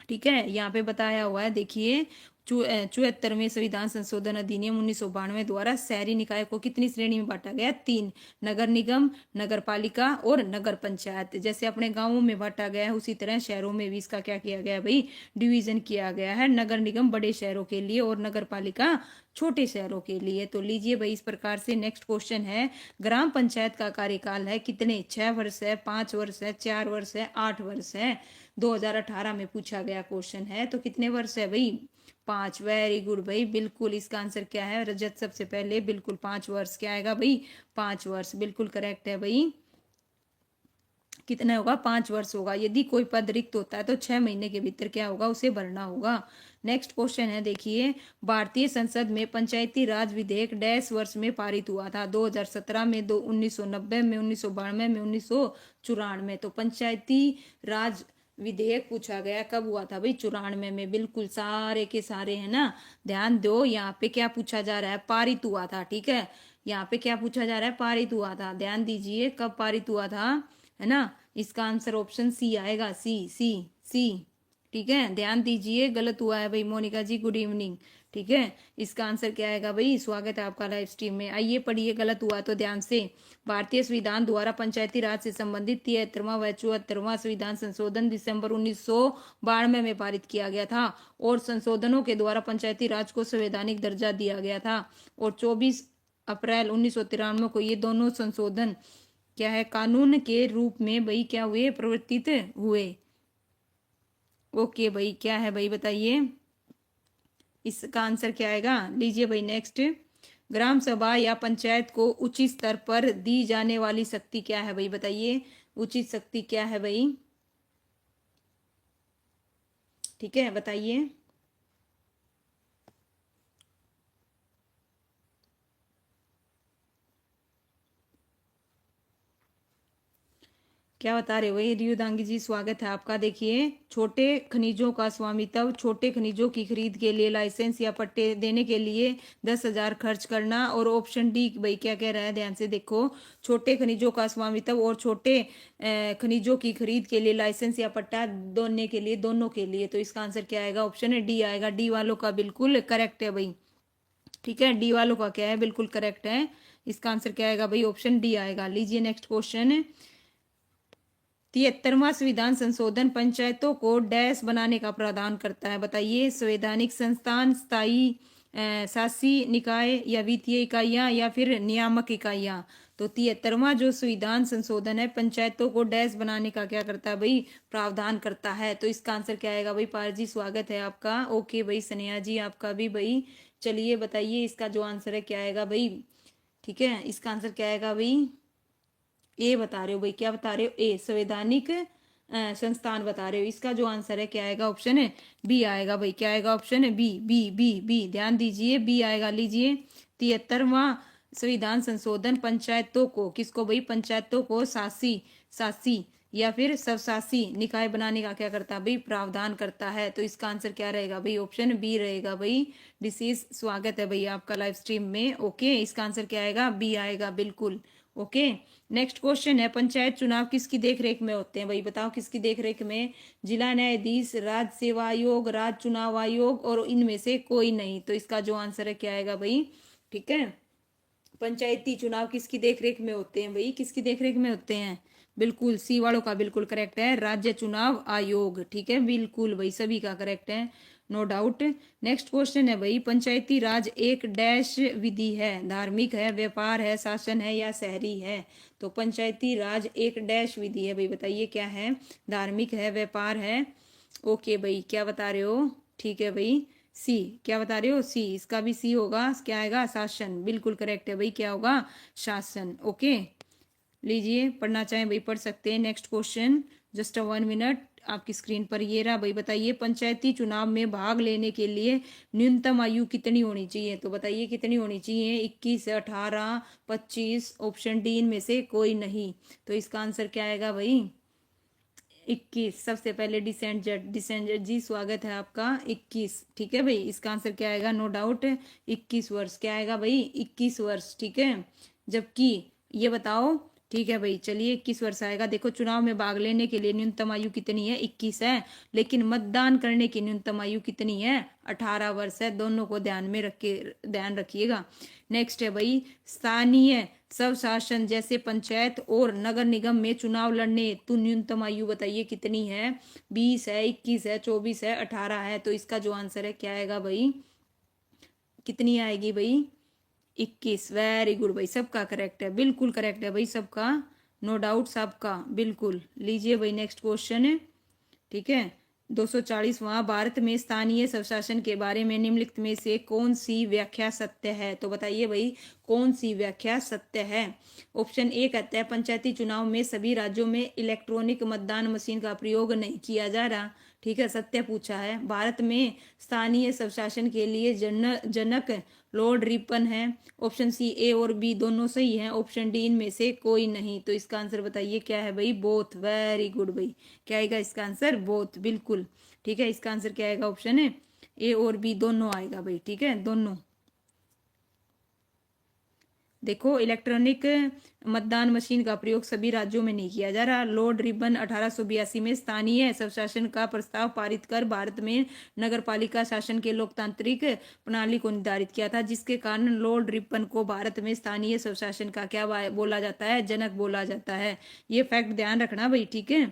ठीक है, यहाँ पे बताया हुआ है, देखिए 74वें संविधान संशोधन अधिनियम 1992 द्वारा शहरी निकाय को कितनी श्रेणी में बांटा गया? 3, नगर निगम, नगर पालिका और नगर पंचायत। जैसे अपने गांवों में बांटा गया है उसी तरह शहरों में भी इसका क्या किया गया है भाई? डिवीजन किया गया है। नगर निगम बड़े शहरों के लिए और नगर पालिका छोटे शहरों के लिए। तो लीजिए भाई, इस प्रकार से नेक्स्ट क्वेश्चन है, ग्राम पंचायत का कार्यकाल है कितने? 6 वर्ष है, 5 वर्ष है, 4 वर्ष है, 8 वर्ष है। 2018 में पूछा गया क्वेश्चन है। तो कितने वर्ष है भाई? 5। वेरी गुड भाई, बिल्कुल। इसका आंसर क्या है? रजत सबसे पहले बिल्कुल 5 वर्ष। क्या आएगा भाई? 5 वर्ष, बिल्कुल करेक्ट है भाई। कितना होगा? 5 वर्ष होगा। यदि कोई पद रिक्त होता है तो 6 महीने के भीतर क्या होगा? उसे भरना होगा। नेक्स्ट क्वेश्चन है, देखिए भारतीय संसद में पंचायती राज विधेयक डैश वर्ष में पारित हुआ था? 2017 में, 1990 में, 1992 में, 1994। तो पंचायती राज विधेयक पूछा गया कब हुआ था भाई? 94 में। बिल्कुल सारे के सारे, है ना? ध्यान दो, यहाँ पे क्या पूछा जा रहा है? पारित हुआ था। ठीक है, यहाँ पे क्या पूछा जा रहा है? पारित हुआ था। ध्यान दीजिए, कब पारित हुआ था, है ना? इसका आंसर ऑप्शन सी आएगा। सी सी सी। ठीक है, ध्यान दीजिए, गलत हुआ है भाई। मोनिका जी गुड इवनिंग। ठीक है, इसका आंसर क्या आएगा भाई? स्वागत है आपका लाइव स्ट्रीम में। आइए पढ़िए, गलत हुआ तो ध्यान से। भारतीय संविधान द्वारा पंचायती राज से संबंधित 73वां व 74वां संविधान संशोधन दिसंबर 1992 में पारित किया गया था और संशोधनों के द्वारा पंचायती राज को संवैधानिक दर्जा दिया गया था। और 24 अप्रैल 1993 को ये दोनों संशोधन क्या है? कानून के रूप में भाई क्या हुए? प्रवर्तित हुए। ओके भाई, क्या है भाई बताइए, इसका आंसर क्या आएगा? लीजिए भाई, नेक्स्ट, ग्राम सभा या पंचायत को उचित स्तर पर दी जाने वाली शक्ति क्या है भाई? बताइए, उचित शक्ति क्या है भाई? ठीक है, बताइए। क्या बता रहे हो भाई? रियुदांगी जी स्वागत है आपका। देखिए, छोटे खनिजों का स्वामित्व, छोटे खनिजों की खरीद के लिए लाइसेंस या पट्टे देने के लिए 10,000 खर्च करना। और ऑप्शन डी भाई क्या कह रहा है? ध्यान से देखो, छोटे खनिजों का स्वामित्व और छोटे खनिजों की खरीद के लिए लाइसेंस या पट्टा देने के लिए, दोनों के लिए। तो इसका आंसर क्या आएगा? ऑप्शन है डी आएगा। डी वालों का बिल्कुल करेक्ट है भाई। ठीक है, डी वालों का क्या है? बिल्कुल करेक्ट है। इसका आंसर क्या आएगा भाई? ऑप्शन डी आएगा। लीजिए नेक्स्ट क्वेश्चन। 73वां संविधान संशोधन पंचायतों को डैश बनाने का प्रावधान करता है, बताइए। संवैधानिक संस्थान, स्थायी शासी निकाय या वित्तीय इकाइयां या फिर नियामक इकाइयां। तो 73वां जो संविधान संशोधन है पंचायतों को डैश बनाने का क्या करता है भाई? प्रावधान करता है। तो इसका आंसर क्या आएगा भाई? पार जी स्वागत है आपका। ओके भाई सनेहा जी आपका भी भाई। चलिए बताइए इसका जो आंसर है क्या आएगा भाई? ठीक है, इसका आंसर क्या आएगा भाई? ए बता रहे हो भाई, क्या बता रहे हो? ए संवैधानिक संस्थान बता रहे हो। इसका जो आंसर है क्या आएगा? ऑप्शन है बी आएगा भाई। क्या आएगा? ऑप्शन है बी बी बी बी, ध्यान दीजिए बी आएगा। लीजिए 73वां संविधान संशोधन पंचायतों को, किसको भाई? पंचायतों को शासी शासी या फिर स्वशासी निकाय बनाने का क्या करता है भाई? प्रावधान करता है। तो इसका आंसर क्या रहेगा भाई? ऑप्शन बी रहेगा भाई। डिसीज स्वागत है भाई आपका लाइव स्ट्रीम में। ओके, इसका आंसर क्या आएगा? बी आएगा बिल्कुल। ओके, नेक्स्ट क्वेश्चन है पंचायत चुनाव किसकी देखरेख में होते हैं भाई? बताओ किसकी देखरेख में? जिला न्यायाधीश, राज्य सेवा आयोग, राज्य चुनाव आयोग और इनमें से कोई नहीं। तो इसका जो आंसर है क्या आएगा भाई? ठीक है, पंचायती चुनाव किसकी देखरेख में होते हैं भाई? किसकी देखरेख में होते हैं? बिल्कुल सी वालों का बिल्कुल करेक्ट है, राज्य चुनाव आयोग। ठीक है, बिल्कुल भाई सभी का करेक्ट है, नो डाउट। नेक्स्ट क्वेश्चन है भाई पंचायती राज एक डैश विधि है, धार्मिक है, व्यापार है, शासन है या शहरी है? तो पंचायती राज एक डैश विधि है भाई, बताइए क्या है? धार्मिक है, व्यापार है। ओके भाई, क्या बता रहे हो? ठीक है भाई, सी। क्या बता रहे हो? सी। इसका भी सी होगा। क्या आएगा? शासन। बिल्कुल करेक्ट है भाई, क्या होगा? शासन। ओके, लीजिए पढ़ना चाहें भाई पढ़ सकते हैं। नेक्स्ट क्वेश्चन, जस्ट 1 मिनट, आपकी स्क्रीन पर ये रहा भाई। बताइए पंचायती चुनाव में भाग लेने के लिए न्यूनतम आयु कितनी होनी चाहिए? तो बताइए कितनी होनी चाहिए? 21, 18, 25? ऑप्शन डी इनमें से कोई नहीं। तो इसका आंसर क्या आएगा भाई? 21। सबसे पहले डिसेंजर जी स्वागत है आपका। 21, ठीक है भाई। इसका आंसर क्या आएगा? नो डाउट 21 वर्ष। क्या आएगा भाई? 21 वर्ष, ठीक है। जबकि ये बताओ, ठीक है भाई, चलिए 21 वर्ष आएगा। देखो चुनाव में भाग लेने के लिए न्यूनतम आयु कितनी है? 21 है। लेकिन मतदान करने की न्यूनतम आयु कितनी है? 18 वर्ष है। दोनों को ध्यान रखिएगा। नेक्स्ट है भाई स्थानीय स्वशासन जैसे पंचायत और नगर निगम में चुनाव लड़ने हेतु न्यूनतम आयु बताइए कितनी है? 20 है, 21 है, 24 है, 18 है। तो इसका जो आंसर है क्या आएगा भाई? कितनी आएगी भाई? 21। वेरी गुड भाई, सबका करेक्ट है, बिल्कुल करेक्ट है भाई सबका, नो डाउट सबका, बिल्कुल। लीजिए भाई नेक्स्ट क्वेश्चन है, ठीक है। 240वां, भारत में स्थानीय स्वशासन के बारे में निम्नलिखित में से कौन सी व्याख्या सत्य है? तो बताइए भाई कौन सी व्याख्या सत्य है? ऑप्शन ए कहता है पंचायती चुनाव में सभी राज्यों में इलेक्ट्रॉनिक मतदान मशीन का प्रयोग नहीं किया जा रहा। ठीक है, सत्य पूछा है। भारत में स्थानीय स्वशासन के लिए जनक लॉर्ड रिपन है। ऑप्शन सी ए और बी दोनों सही हैं। ऑप्शन डी इनमें से कोई नहीं। तो इसका आंसर बताइए क्या है भाई? बोथ। वेरी गुड भाई, क्या आएगा इसका आंसर? बोथ, बिल्कुल ठीक है। इसका आंसर क्या आएगा? ऑप्शन है ए और बी दोनों आएगा भाई, ठीक है, दोनों। देखो इलेक्ट्रॉनिक मतदान मशीन का प्रयोग सभी राज्यों में नहीं किया जा रहा। लॉर्ड रिबन 1882 में स्थानीय स्वशासन का प्रस्ताव पारित कर भारत में नगरपालिका शासन के लोकतांत्रिक प्रणाली को निर्धारित किया था, जिसके कारण लॉर्ड रिपन को भारत में स्थानीय स्वशासन का क्या बोला जाता है? जनक बोला जाता है। ये फैक्ट ध्यान रखना भाई, ठीक है।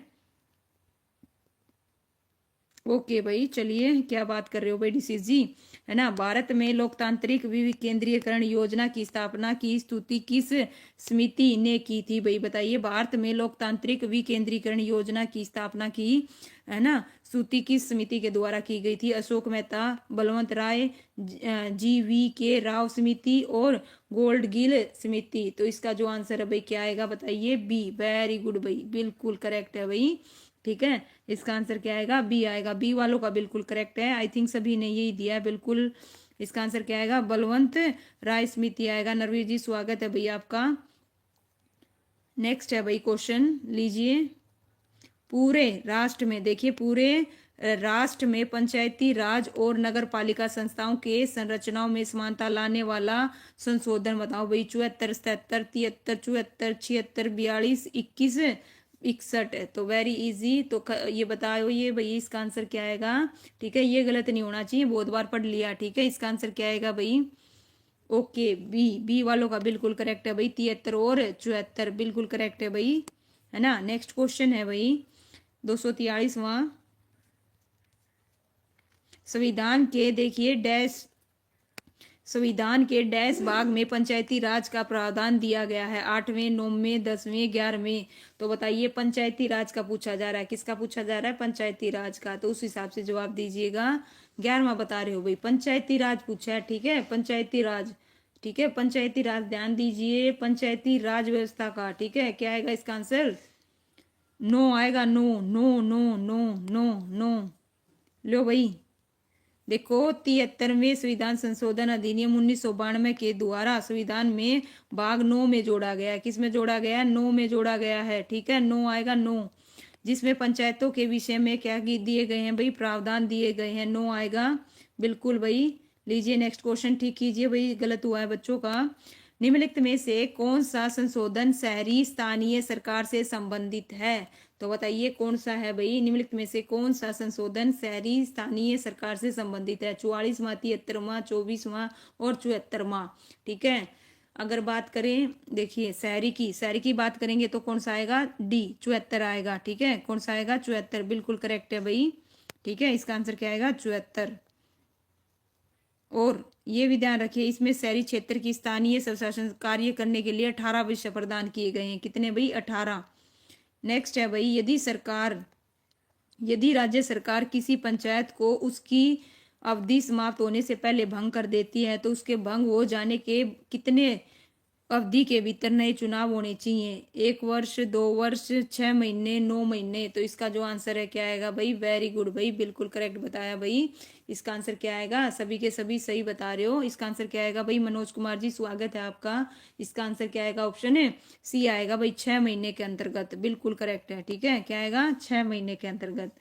ओके भाई, चलिए क्या बात कर रहे हो भाई डिसीज जी, है ना। भारत में लोकतांत्रिक विकेंद्रीकरण योजना की स्थापना की स्तुति किस समिति ने की थी भाई? बताइए भारत में लोकतांत्रिक विकेंद्रीकरण योजना की स्थापना की, है ना, स्तुति किस समिति के द्वारा की गई थी? अशोक मेहता, बलवंत राय, GV राव समिति और गोल्डगिल समिति। तो इसका जो आंसर है भाई क्या आएगा? बताइए बी। वेरी गुड भाई, बिल्कुल करेक्ट है भाई, ठीक है। इसका आंसर क्या आएगा? बी आएगा। बी वालों का बिल्कुल करेक्ट है, आई थिंक सभी ने यही दिया है, बिल्कुल। इसका आंसर क्या आएगा? बलवंत राय समिति आएगा। नरवीर जी स्वागत है भैया आपका। नेक्स्ट है भाई क्वेश्चन, लीजिए। पूरे राष्ट्र में, देखिए पूरे राष्ट्र में पंचायती राज और नगर पालिका संस्थाओं के संरचनाओं में समानता लाने वाला संशोधन बताओ भाई। 74, 77, 73, 74, 76, 42, 21, 61 है। तो वेरी इजी। तो ये बताओ ये भाई इसका आंसर क्या आएगा? ठीक है, ये गलत नहीं होना चाहिए, बहुत बार पढ़ लिया, ठीक है। इसका आंसर क्या आएगा भाई? ओके, बी वालों का बिल्कुल करेक्ट है भाई, 73 और 74 बिल्कुल करेक्ट है भाई, है ना। नेक्स्ट क्वेश्चन है भाई 243वां, संविधान के देखिए डैश, संविधान के डैश भाग में पंचायती राज का प्रावधान दिया गया है, 8वें, 9वें, 10वें, 11वें। तो बताइए पंचायती राज का पूछा जा रहा है, किसका पूछा जा रहा है, पंचायती राज का। तो उस हिसाब से जवाब दीजिएगा। 11वां बता रहे हो भाई, पंचायती राज पूछा है, ठीक है, पंचायती राज, ठीक है, पंचायती राज ध्यान दीजिए, पंचायती राज व्यवस्था का, ठीक है। क्या आएगा इसका आंसर, नो आएगा, no no no no no no. लो भाई देखो, 73वें संविधान संशोधन अधिनियम 1992 के द्वारा संविधान में भाग 9 में जोड़ा गया है, किस में जोड़ा गया है, 9 में जोड़ा गया है, ठीक है, 9 आएगा, 9, जिसमें पंचायतों के विषय में क्या दिए गए हैं भाई, प्रावधान दिए गए हैं, 9 आएगा बिल्कुल भाई। लीजिए नेक्स्ट क्वेश्चन ठीक कीजिए भाई, गलत हुआ है बच्चों का। निम्नलिखित में से कौन सा संशोधन शहरी स्थानीय सरकार से संबंधित है, तो बताइए कौन सा है भाई, निम्नलिखित में से कौन सा संशोधन शहरी स्थानीय सरकार से संबंधित है, 44वां, 73वां, 24वां और 74वां, ठीक है। अगर बात करें देखिए शहरी की बात करेंगे तो कौन सा आएगा, डी 74 आएगा, ठीक है, कौन सा आएगा, 74 बिल्कुल करेक्ट है भाई, ठीक है, इसका आंसर क्या आएगा, 74। और ये भी ध्यान रखिए, इसमें शहरी क्षेत्र की स्थानीय स्वशासन कार्य करने के लिए 18 विषय प्रदान किए गए हैं, कितने भाई, 18। नेक्स्ट है भाई, यदि राज्य सरकार किसी पंचायत को उसकी अवधि समाप्त होने से पहले भंग कर देती है तो उसके भंग हो जाने के कितने अवधि के भीतर नए चुनाव होने चाहिए, 1 वर्ष, 2 वर्ष, 6 महीने, 9 महीने। तो इसका जो आंसर है क्या आएगा भाई, वेरी गुड भाई, बिल्कुल करेक्ट बताया भाई। इसका आंसर क्या आएगा, सभी के सभी सही बता रहे हो, इसका आंसर क्या आएगा भाई, मनोज कुमार जी स्वागत है आपका। इसका आंसर क्या आएगा, ऑप्शन है सी आएगा भाई, 6 महीने के अंतर्गत, बिल्कुल करेक्ट है, ठीक है, क्या आएगा, 6 महीने के अंतर्गत,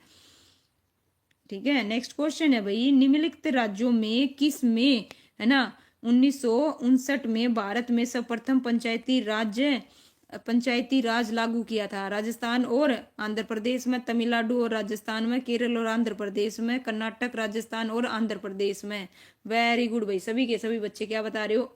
ठीक है। नेक्स्ट क्वेश्चन है भाई, निम्नलिखित राज्यों में किस में, है ना, 1959 में भारत में सर्वप्रथम पंचायती राज लागू किया था, राजस्थान और आंध्र प्रदेश में, तमिलनाडु और राजस्थान में, केरल और आंध्र प्रदेश में, कर्नाटक, राजस्थान और आंध्र प्रदेश में। वेरी गुड भाई, सभी के सभी बच्चे क्या बता रहे हो,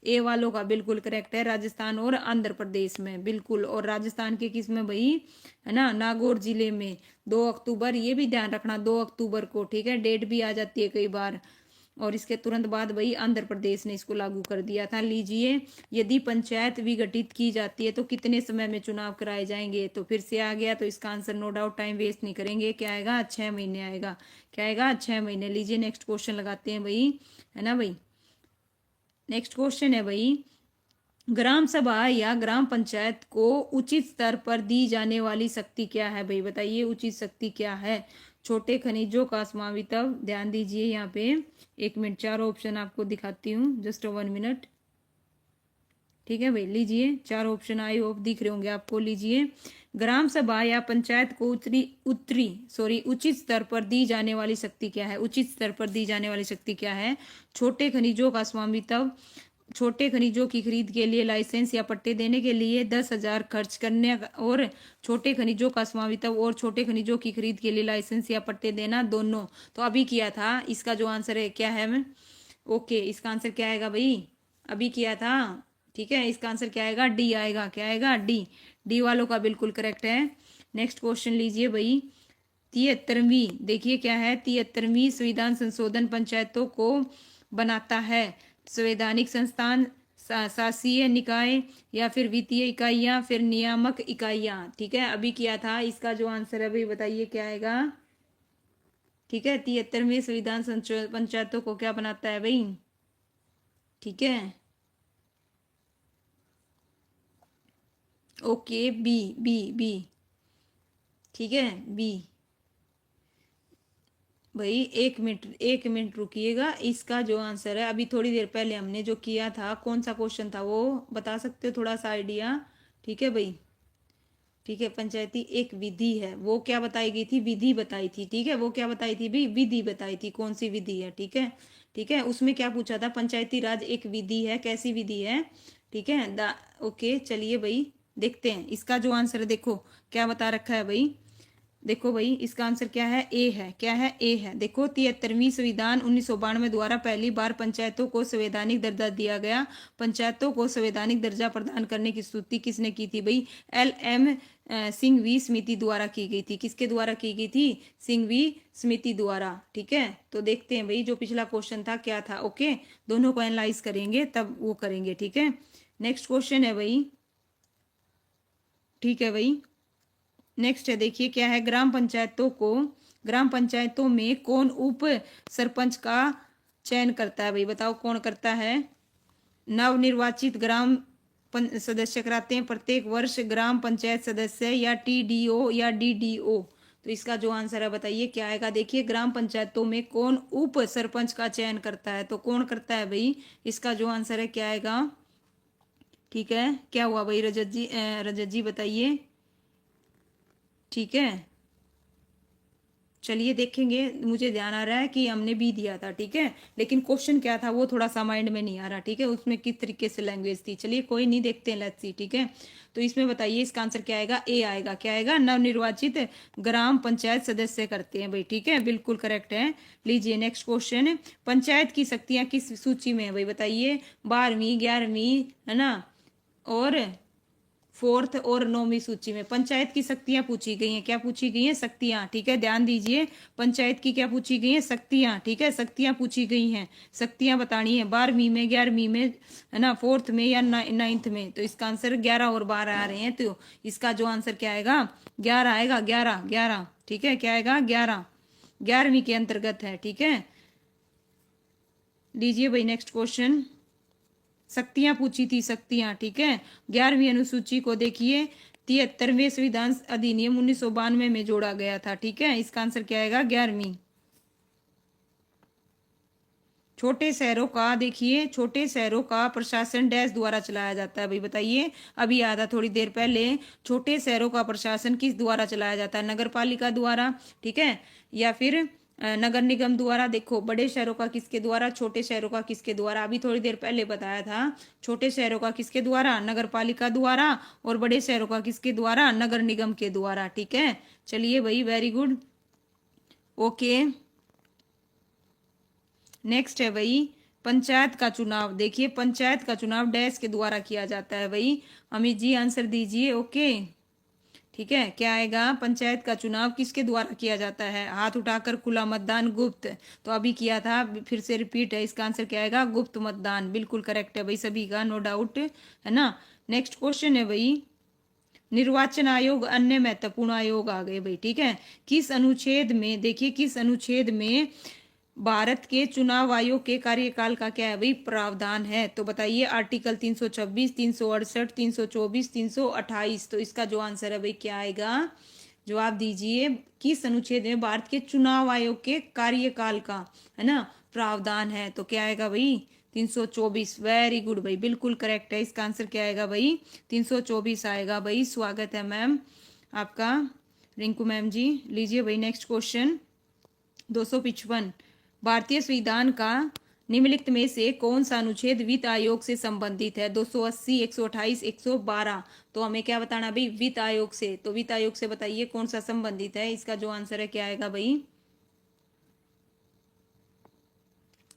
ए वालों का बिल्कुल करेक्ट है, राजस्थान और आंध्र प्रदेश में, बिल्कुल। और राजस्थान के किस में भाई, है ना, नागौर जिले में, 2 अक्टूबर, ये भी ध्यान रखना 2 अक्टूबर को, ठीक है, डेट भी आ जाती है कई बार। और इसके तुरंत बाद भाई आंध्र प्रदेश ने इसको लागू कर दिया था। लीजिए, यदि पंचायत विघटित की जाती है तो कितने समय में चुनाव कराए जाएंगे, तो फिर से आ गया, तो इसका answer no doubt time waste नहीं करेंगे, क्या आएगा, 6 महीने आएगा, क्या आएगा, 6 महीने। लीजिए नेक्स्ट क्वेश्चन लगाते हैं भाई, है ना भाई। नेक्स्ट क्वेश्चन है भाई, ग्राम सभा या ग्राम पंचायत को उचित स्तर पर दी जाने वाली शक्ति क्या है भाई, बताइए उचित शक्ति क्या है। छोटे खनिजों का स्वामित्व, ध्यान दीजिए यहाँ पे, 1 मिनट, 4 ऑप्शन आपको दिखाती हूँ, जस्ट 1 मिनट, ठीक है भाई। लीजिए 4 ऑप्शन आई होप दिख रहे होंगे आपको। लीजिए, ग्राम सभा या पंचायत को उचित स्तर पर दी जाने वाली शक्ति क्या है, उचित स्तर पर दी जाने वाली शक्ति क्या है, छोटे खनिजों का स्वामित्व, छोटे खनिजों की खरीद के लिए लाइसेंस या पट्टे देने के लिए 10,000 खर्च करने, और छोटे खनिजों का स्वामित्व और छोटे खनिजों की खरीद के लिए लाइसेंस या पट्टे देना, दोनों। तो अभी किया था, इसका जो आंसर है क्या है, मैं ओके, इसका आंसर क्या आएगा भाई, अभी किया था, ठीक है, इसका आंसर क्या आएगा, डी आएगा, क्या आएगा, डी वालों का बिल्कुल करेक्ट है। नेक्स्ट क्वेश्चन लीजिए भाई, 73वीं, देखिए क्या है, 73वीं संविधान संशोधन पंचायतों को बनाता है, संवैधानिक संस्थान, शासीय निकाय, या फिर वित्तीय इकाइयां, फिर नियामक इकाइयां, ठीक है, अभी किया था। इसका जो आंसर है भाई बताइए क्या आएगा, ठीक है, 73वें संविधान पंचायतों को क्या बनाता है भाई, ठीक है, ओके, बी बी बी, ठीक है, बी भाई। 1 मिनट रुकिएगा, इसका जो आंसर है, अभी थोड़ी देर पहले हमने जो किया था, कौन सा क्वेश्चन था वो बता सकते हो, थोड़ा सा आइडिया, ठीक है भाई, ठीक है, पंचायती एक विधि है, वो क्या बताई गई थी, विधि बताई थी, ठीक है, वो क्या बताई थी भाई, विधि बताई थी, कौन सी विधि है, ठीक है, ठीक है, उसमें क्या पूछा था, पंचायती राज एक विधि है, कैसी विधि है, ठीक है, ओके, चलिए भाई देखते हैं इसका जो आंसर है, देखो क्या बता रखा है भाई, देखो भाई इसका आंसर क्या है, ए है। क्या है, ए है। देखो 73वीं संविधान 1992 द्वारा पहली बार पंचायतों को संवैधानिक दर्जा दिया गया। पंचायतों को संवैधानिक दर्जा प्रदान करने की स्तुति किसने की थी भाई? LM सिंघवी समिति द्वारा की गई थी। किसके द्वारा की गई थी? सिंघवी समिति द्वारा। ठीक है, तो देखते हैं भाई जो पिछला क्वेश्चन था क्या था। ओके, दोनों को एनालाइज करेंगे तब वो करेंगे। ठीक है, नेक्स्ट क्वेश्चन है भाई। ठीक है भाई, नेक्स्ट है, देखिए क्या है। ग्राम पंचायतों में कौन उप सरपंच का चयन करता है भाई? बताओ कौन करता है? नवनिर्वाचित सदस्य कराते हैं प्रत्येक वर्ष ग्राम पंचायत सदस्य, या TDO या DDO। तो इसका जो आंसर है बताइए क्या आएगा। देखिए ग्राम पंचायतों में कौन उप सरपंच का चयन करता है, तो कौन करता है भाई? इसका जो आंसर है क्या आएगा? ठीक है, क्या हुआ भाई रजत जी बताइए। ठीक है, चलिए देखेंगे। मुझे ध्यान आ रहा है कि हमने भी दिया था। ठीक है, लेकिन क्वेश्चन क्या था वो थोड़ा सा माइंड में नहीं आ रहा। ठीक है, उसमें किस तरीके से लैंग्वेज थी। चलिए कोई नहीं, देखते हैं, लेट्स सी। ठीक है, तो इसमें बताइए इसका आंसर क्या आएगा? ए आएगा। क्या आएगा? नवनिर्वाचित ग्राम पंचायत सदस्य करते हैं भाई। ठीक है, बिल्कुल करेक्ट है। लीजिए नेक्स्ट क्वेश्चन। पंचायत की शक्तियां किस सूची में है भाई? बताइए। 12वीं, 11वीं, है ना, और 4th और 9वीं सूची में पंचायत की शक्तियां पूछी गई हैं। क्या पूछी गई हैं? शक्तियां। ठीक है, ध्यान दीजिए। पंचायत की क्या पूछी गई है? शक्तियां। ठीक है, शक्तियां पूछी गई हैं। शक्तियां बतानी है 12वीं में, 11वीं में, है ना, 4th में या 9th में। तो इसका आंसर 11 और 12 आ रहे हैं, तो इसका जो आंसर क्या आएगा? 11 आएगा। 11 11। ठीक है, क्या आएगा? 11। 11वीं के अंतर्गत है। ठीक है, लीजिए भाई नेक्स्ट क्वेश्चन। शक्तियां पूछी थी, शक्तियां। ठीक है, 11वीं अनुसूची को देखिए 73वें संविधान अधिनियम 1992 में जोड़ा गया था। ठीक है, इसका आंसर क्या आएगा? 11वीं। छोटे शहरों का देखिए, छोटे शहरों का प्रशासन डैश द्वारा चलाया जाता है भाई? बताइए। अभी याद था थोड़ी देर पहले। छोटे शहरों का प्रशासन किस द्वारा चलाया जाता है? नगर पालिका द्वारा। ठीक है, या फिर नगर निगम द्वारा। देखो बड़े शहरों का किसके द्वारा, छोटे शहरों का किसके द्वारा? अभी थोड़ी देर पहले बताया था। छोटे शहरों का किसके द्वारा? नगर पालिका द्वारा। और बड़े शहरों का किसके द्वारा? नगर निगम के द्वारा। ठीक है, चलिए भाई, वेरी गुड। ओके, नेक्स्ट है भाई पंचायत का चुनाव। देखिए पंचायत का चुनाव डैश के द्वारा किया जाता है भाई। अमित जी आंसर दीजिए। ओके, ठीक है, क्या आएगा? पंचायत का चुनाव किसके द्वारा किया जाता है? हाथ उठाकर खुला मतदान, गुप्त। तो अभी किया था, फिर से रिपीट है। इसका आंसर क्या आएगा? गुप्त मतदान। बिल्कुल करेक्ट है भाई सभी का, नो डाउट, है ना। नेक्स्ट क्वेश्चन है भाई। निर्वाचन आयोग अन्य महत्वपूर्ण आयोग आ गए भाई। ठीक है, किस अनुच्छेद में, देखिए किस अनुच्छेद में भारत के चुनाव आयोग के कार्यकाल का क्या है भाई? प्रावधान है। तो बताइए। आर्टिकल 326, 368, 324, 328। तो इसका जो आंसर है भाई क्या आएगा? जवाब दीजिए। किस अनुच्छेद में भारत के चुनाव आयोग के कार्यकाल का, है ना, प्रावधान है? तो क्या आएगा भाई? 324। वेरी गुड भाई, बिल्कुल करेक्ट है। इसका आंसर क्या आएगा भाई? 324 आएगा भाई। स्वागत है मैम आपका, रिंकू मैम जी। लीजिए भाई नेक्स्ट क्वेश्चन। 255। भारतीय संविधान का निम्नलिखित में से कौन सा अनुच्छेद वित्त आयोग से संबंधित है? 280, 128, 112। तो हमें क्या बताना भाई? वित्त आयोग से। तो वित्त आयोग से बताइए कौन सा संबंधित है। इसका जो आंसर है क्या आएगा भाई?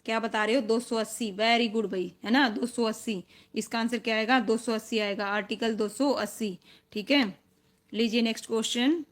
क्या बता रहे हो? 280। वेरी गुड भाई, है ना, 280। इसका आंसर क्या आएगा? 280 आएगा, आर्टिकल 280। ठीक है, लीजिए नेक्स्ट क्वेश्चन।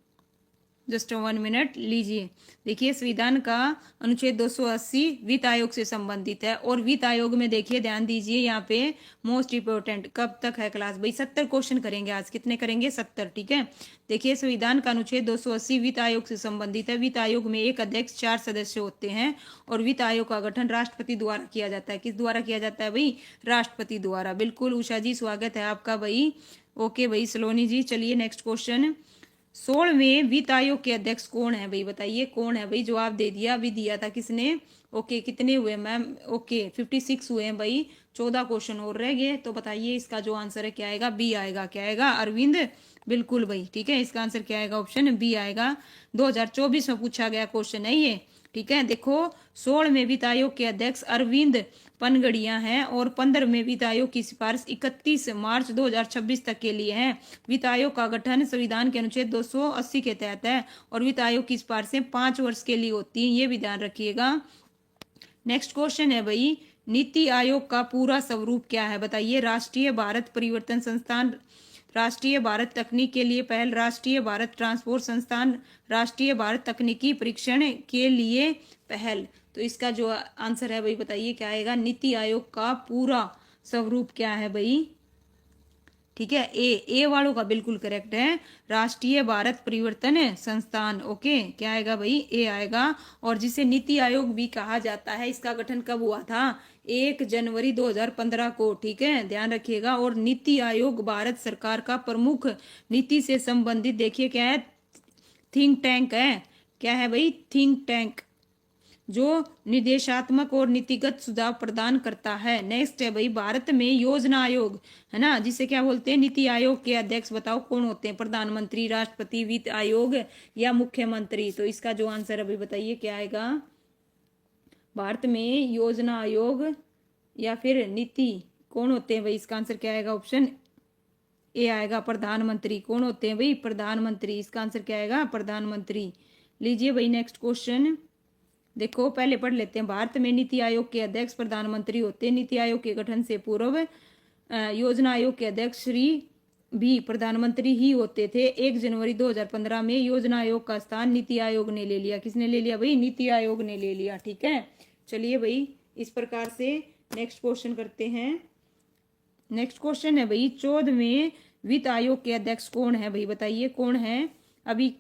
जस्ट 1 मिनट, लीजिए। देखिए संविधान का अनुच्छेद 280 वित्त आयोग से संबंधित है। और वित्त आयोग में देखिए, ध्यान दीजिए यहाँ पे मोस्ट इंपोर्टेंट, कब तक है क्लास भाई? 70 क्वेश्चन करेंगे आज। कितने करेंगे? 70। ठीक है, देखिए संविधान का अनुच्छेद 280 वित्त आयोग से संबंधित है। वित्त आयोग में एक अध्यक्ष, 4 सदस्य होते हैं। और वित्त आयोग का गठन राष्ट्रपति द्वारा किया जाता है। किस द्वारा किया जाता है भाई? राष्ट्रपति द्वारा। बिल्कुल उषा जी, स्वागत है आपका भाई। ओके भाई सलोनी जी, चलिए नेक्स्ट क्वेश्चन। 16वें वित्त आयोग के अध्यक्ष कौन है भाई? बताइए कौन है भाई? जवाब दे दिया, अभी दिया था किसने? ओके, कितने हुए मैम? ओके 56 हुए हैं भाई। 14 क्वेश्चन और रह गए। तो बताइए इसका जो आंसर है क्या आएगा? बी आएगा। क्या आएगा अरविंद? बिल्कुल भाई, ठीक है, इसका आंसर क्या आएगा? ऑप्शन बी आएगा। 2024 में पूछा गया क्वेश्चन है ये। ठीक है। देखो 16वें वित्त आयोग के अध्यक्ष अरविंद पनगड़िया हैं और 15वें वित्त आयोग की सिफारिश 31 मार्च 2026 तक के लिए है। वित्त आयोग का गठन संविधान के अनुच्छेद 280 के तहत है और वित्त आयोग की सिफारिशें 5 वर्ष के लिए होती हैं, ये भी ध्यान रखिएगा। नेक्स्ट क्वेश्चन है भाई, नीति आयोग का पूरा स्वरूप क्या है बताइए। राष्ट्रीय भारत परिवर्तन संस्थान, राष्ट्रीय भारत तकनीक के लिए पहल, राष्ट्रीय भारत ट्रांसपोर्ट संस्थान, राष्ट्रीय भारत तकनीकी परीक्षण के लिए पहल। तो इसका जो आंसर है भाई बताइए क्या आएगा। नीति आयोग का पूरा स्वरूप क्या है भाई, ठीक है। ए वालों का बिल्कुल करेक्ट है, राष्ट्रीय भारत परिवर्तन संस्थान। ओके, क्या आएगा भाई, ए आएगा। और जिसे नीति आयोग भी कहा जाता है, इसका गठन कब हुआ था, 1 जनवरी 2015 को, ठीक है, ध्यान रखिएगा। और नीति आयोग भारत सरकार का प्रमुख नीति से संबंधित, देखिए क्या है, थिंक टैंक है। क्या है भाई, थिंक टैंक, जो निर्देशात्मक और नीतिगत सुझाव प्रदान करता है। नेक्स्ट है भाई, भारत में योजना आयोग है ना, जिसे क्या बोलते हैं, नीति आयोग के अध्यक्ष बताओ कौन होते हैं, प्रधानमंत्री, राष्ट्रपति, वित्त आयोग या मुख्यमंत्री। तो इसका जो आंसर अभी बताइए क्या आएगा। भारत में योजना आयोग या फिर नीति कौन होते हैं भाई, इसका आंसर क्या आएगा, ऑप्शन ए आएगा, प्रधानमंत्री। कौन होते हैं भाई, प्रधानमंत्री। इसका आंसर क्या आएगा, प्रधानमंत्री। लीजिए भाई नेक्स्ट क्वेश्चन, देखो पहले पढ़ लेते हैं। भारत में नीति आयोग के अध्यक्ष प्रधानमंत्री होते हैं। नीति आयोग के गठन से पूर्व योजना आयोग के अध्यक्ष श्री भी प्रधानमंत्री ही होते थे। 1 जनवरी 2015 में योजना आयोग का स्थान नीति आयोग ने ले लिया। किसने ले लिया भाई, नीति आयोग ने ले लिया, ठीक है। चलिए भाई इस प्रकार से नेक्स्ट क्वेश्चन करते हैं। नेक्स्ट क्वेश्चन है भाई, 14वें वित्त आयोग के अध्यक्ष कौन है भाई बताइए, कौन है। अभी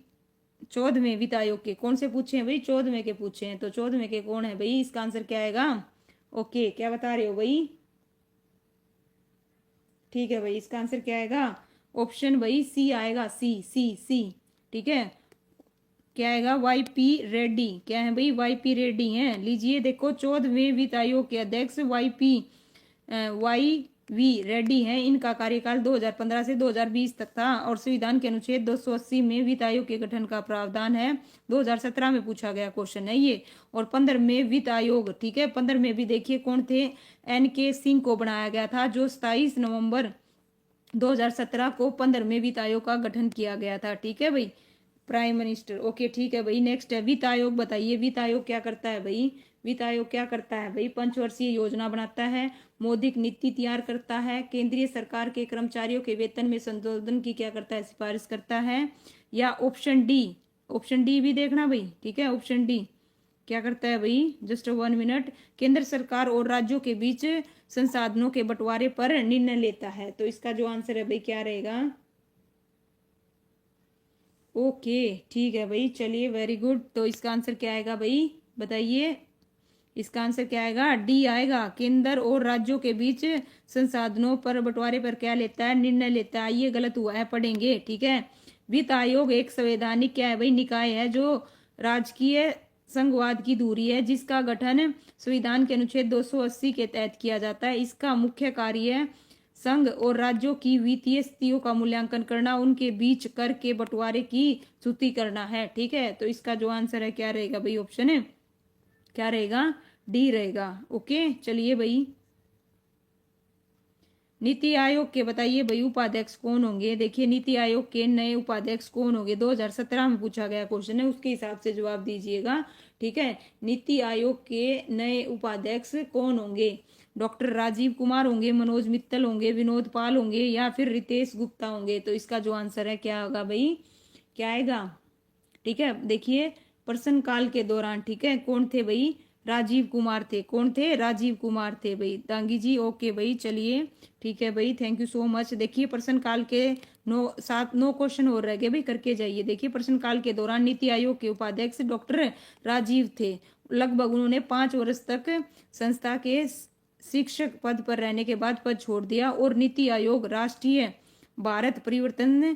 14वें वित्त आयोग के कौन से पूछे हैं भाई, 14वें के पूछे हैं, तो 14वें के कौन है भाई, इसका आंसर क्या आएगा। ओके, क्या बता रहे हो भाई, ठीक है भाई, इसका आंसर क्या आएगा, ऑप्शन भाई सी आएगा, सी सी सी, ठीक है। क्या आएगा, वाईपी रेड्डी। क्या है भाई, वाईपी रेड्डी हैं। लीजिए देखो 14वें वित्त आयोग के अध्यक्ष वाई वी रेड्डी हैं। इनका कार्यकाल 2015 से 2020 तक था और संविधान के अनुच्छेद 280 में वित्त आयोग के गठन का प्रावधान है। 2017 में पूछा गया क्वेश्चन है ये। और 15वें वित्त आयोग, ठीक है, 15वें भी देखिए कौन थे, NK सिंह को बनाया गया था, जो 27 नवंबर 2017 को 15वें वित्त आयोग का गठन किया गया था, ठीक है भाई, प्राइम मिनिस्टर। ओके ठीक है भाई। नेक्स्ट है वित्त आयोग, बताइए वित्त आयोग क्या करता है भाई। वित्त आयोग क्या करता है भाई, पंचवर्षीय योजना बनाता है, मौद्रिक नीति तैयार करता है, केंद्रीय सरकार के कर्मचारियों के वेतन में संशोधन की क्या करता है, सिफारिश करता है, या ऑप्शन डी, ऑप्शन डी भी देखना भाई, ठीक है, ऑप्शन डी क्या करता है भाई, जस्ट 1 मिनट, केंद्र सरकार और राज्यों के बीच संसाधनों के बंटवारे पर निर्णय लेता है। तो इसका जो आंसर है भाई क्या रहेगा। ओके ठीक है भाई, चलिए वेरी गुड। तो इसका आंसर क्या आएगा भाई बताइए, इसका आंसर क्या आएगा, डी आएगा, केंद्र और राज्यों के बीच संसाधनों पर बंटवारे पर क्या लेता है, निर्णय लेता है। ये गलत हुआ है, पढ़ेंगे, ठीक है। वित्त आयोग एक संवैधानिक क्या है भाई, निकाय है, जो राजकीय संघवाद की धुरी है, जिसका गठन संविधान के अनुच्छेद 280 के तहत किया जाता है। इसका मुख्य कार्य संघ और राज्यों की वित्तीय स्थितियों का मूल्यांकन करना, उनके बीच कर के बंटवारे की सूची करना है, ठीक है। तो इसका जो आंसर है क्या रहेगा भाई, ऑप्शन है क्या रहेगा, डी रहेगा। ओके चलिए भाई, नीति आयोग के बताइए भाई उपाध्यक्ष कौन होंगे। देखिए नीति आयोग के नए उपाध्यक्ष कौन होंगे, 2017 में पूछा गया क्वेश्चन है, उसके हिसाब से जवाब दीजिएगा, ठीक है। नीति आयोग के नए उपाध्यक्ष कौन होंगे, डॉक्टर राजीव कुमार होंगे, मनोज मित्तल होंगे, विनोद पाल होंगे, या फिर रितेश गुप्ता होंगे। तो इसका जो आंसर है क्या होगा भाई, क्या आएगा, ठीक है। देखिए प्रश्न काल के दौरान, ठीक है, कौन थे भाई, राजीव कुमार थे। कौन थे, राजीव कुमार थे भाई, दांगी जी। ओके भाई चलिए ठीक है भाई, थैंक यू सो मच। देखिए प्रश्न काल के 9 क्वेश्चन हो रह गए भाई, करके जाइए। देखिए प्रश्न काल के दौरान नीति आयोग के उपाध्यक्ष डॉक्टर राजीव थे। लगभग उन्होंने 5 वर्ष तक संस्था के शिक्षक पद पर रहने के बाद पद छोड़ दिया और नीति आयोग राष्ट्रीय भारत परिवर्तन